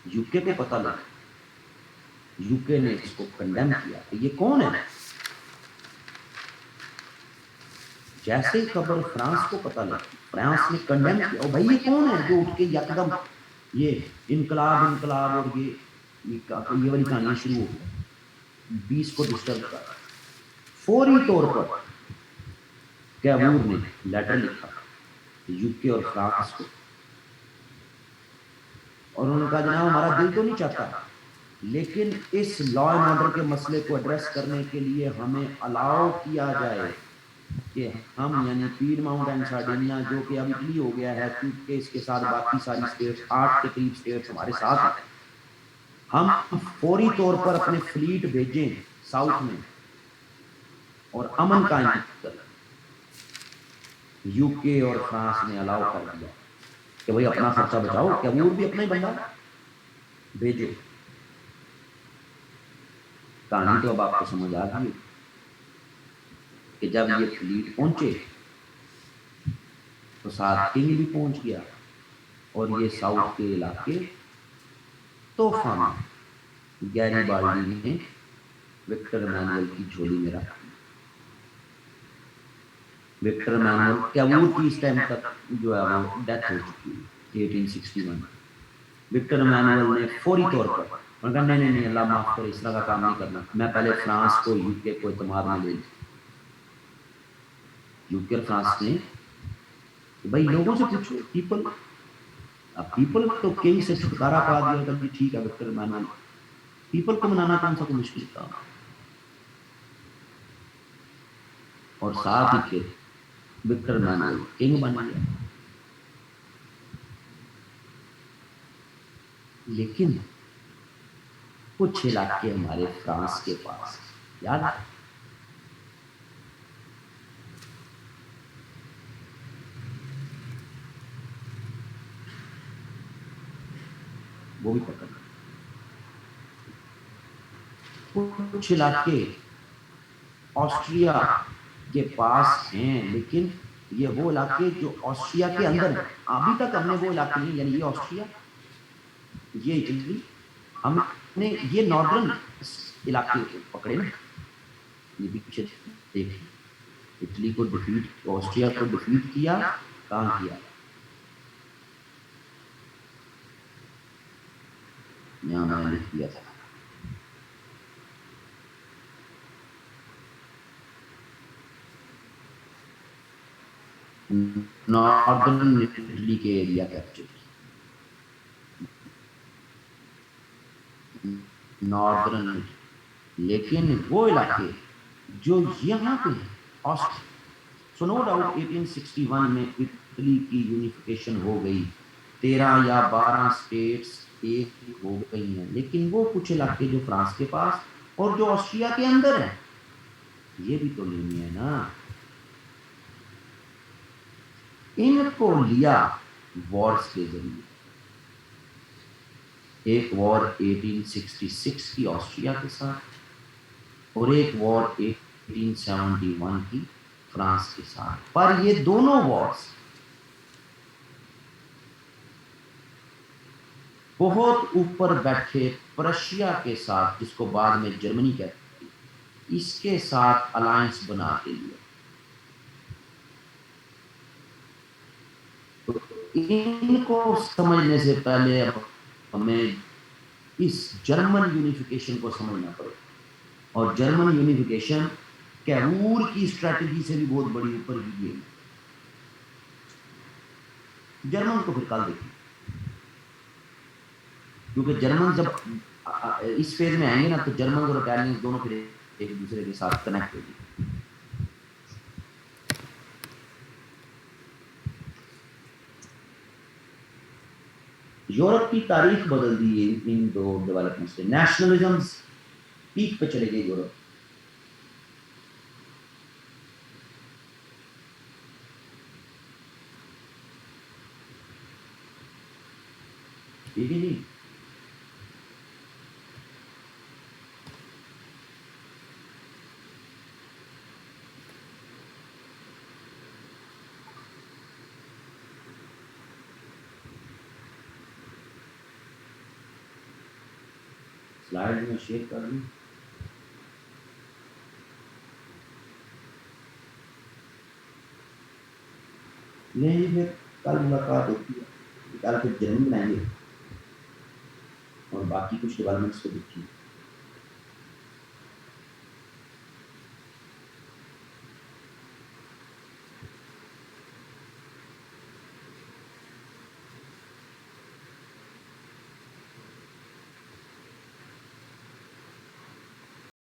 यूके को पता लगा, यूके ने इसको कंडेम किया कि ये कौन है। जैसे ही खबर फ्रांस को पता लगा, फ्रांस ने कंडेम किया, और भाई ये कौन है जो उठ के यकदम ये इनकलाब इनकलाब और ये वाली कहानी शुरू हो गई, 20 को डिस्टर्ब कर। फौरी तौर पर कैबूल ने लेटर लिखा यूके और फ्रांस को, और उन्होंने कहा जनाब हमारा दिल तो नहीं चाहता, लेकिन इस लॉ एंड ऑर्डर के मसले को एड्रेस करने के लिए हमें अलाउ किया जाए कि हम यानी पीडमाउंट एंड सार्डिनिया जो कि अब इटली हो गया है, क्योंकि इसके साथ बाकी सारी स्टेट्स 8 के करीब स्टेट्स हमारे साथ हैं, हम फौरी तौर पर अपने फ्लीट भेजें साउथ में और अमन कायम कर। यूके और फ्रांस ने अलाउ कर दिया कि भाई अपना खर्चा बचाओ, कैमूर भी अपना ही बंदा भेजो। कहानी तो अब आपको समझ आ गई कि जब ये फ्लीट पहुंचे तो साथ किंग भी पहुंच गया और ये साउथ के इलाके तोहफा में गैरीबाल्डी ने विक्टर मैनुअल की झोली में रख दी। विक्टर मैनुअल कैमूर की इस टाइम तक जो है वो डेथ हो चुकी है 1861। विक्टर मैनुअल ने फौरी तौर पर उन्होंने कहा नहीं नहीं नहीं, अल्लाह माफ करे, इस तरह का काम नहीं करना, मैं पहले फ्रांस को यूके को इत्तेमाद में ले लूं। यूके और फ्रांस ने भाई लोगों से पूछो, पीपल, अब पीपल तो किंग से छुटकारा पा दिया था जी, ठीक है विक्टर मैनुअल, पीपल को मनाना कौन सा कोई मुश्किल काम। और साथ ही फिर विक्टर मैनुअल किंग बन गया। लेकिन कुछ इलाके हमारे फ्रांस के पास याद है, वो भी पकड़। कुछ इलाके ऑस्ट्रिया के पास हैं, लेकिन ये वो इलाके जो ऑस्ट्रिया के अंदर है। अभी तक हमने वो इलाके नहीं, यानी ये ऑस्ट्रिया, ये इटली, हमने ये नॉर्दर्न इलाके पकड़े ना। ये भी पीछे देखिए, इटली को डिफीट, ऑस्ट्रिया को डिफीट किया, कहाँ किया, यहाँ मैंने लिख दिया था। नॉर्दर्न इटली के एरिया कैप्चर, नॉर्दर्न, लेकिन वो इलाके जो यहाँ पे ऑस्ट, सो नो डाउट 1861 में इटली की यूनिफिकेशन हो गई, 13 या 12 स्टेट्स एक हो गई हैं, लेकिन वो कुछ इलाके जो फ्रांस के पास और जो ऑस्ट्रिया के अंदर है, ये भी तो लेनी है ना। इनको लिया वॉर्स के जरिए। एक वॉर 1866 की ऑस्ट्रिया के साथ और एक वॉर 1871 की फ्रांस के साथ। पर ये दोनों वॉर्स बहुत ऊपर बैठे प्रशिया के साथ, जिसको बाद में जर्मनी कहते हैं, इसके साथ अलायंस बना के लिया। तो इनको समझने से पहले हमें इस जर्मन यूनिफिकेशन को समझना पड़ेगा। और जर्मन यूनिफिकेशन कैमूर की स्ट्रेटजी से भी बहुत बड़ी ऊपर की गई। जर्मन को फिर कल देखिए, क्योंकि जर्मन जब इस फेज में आएंगे ना, तो जर्मन और इटालियन दोनों फिर एक दूसरे के साथ कनेक्ट होगी। यूरोप की तारीख बदल दी इन दो डेवलपमेंट से। नेशनलिज्म पीक पे चले गए यूरोप। ठीक है जी। स्लाइड में शेयर कर दूं। नहीं, फिर कल मुलाकात होती है, कल फिर जर्मनी बनाएंगे और बाकी कुछ डेवलपमेंट्स को देखिए।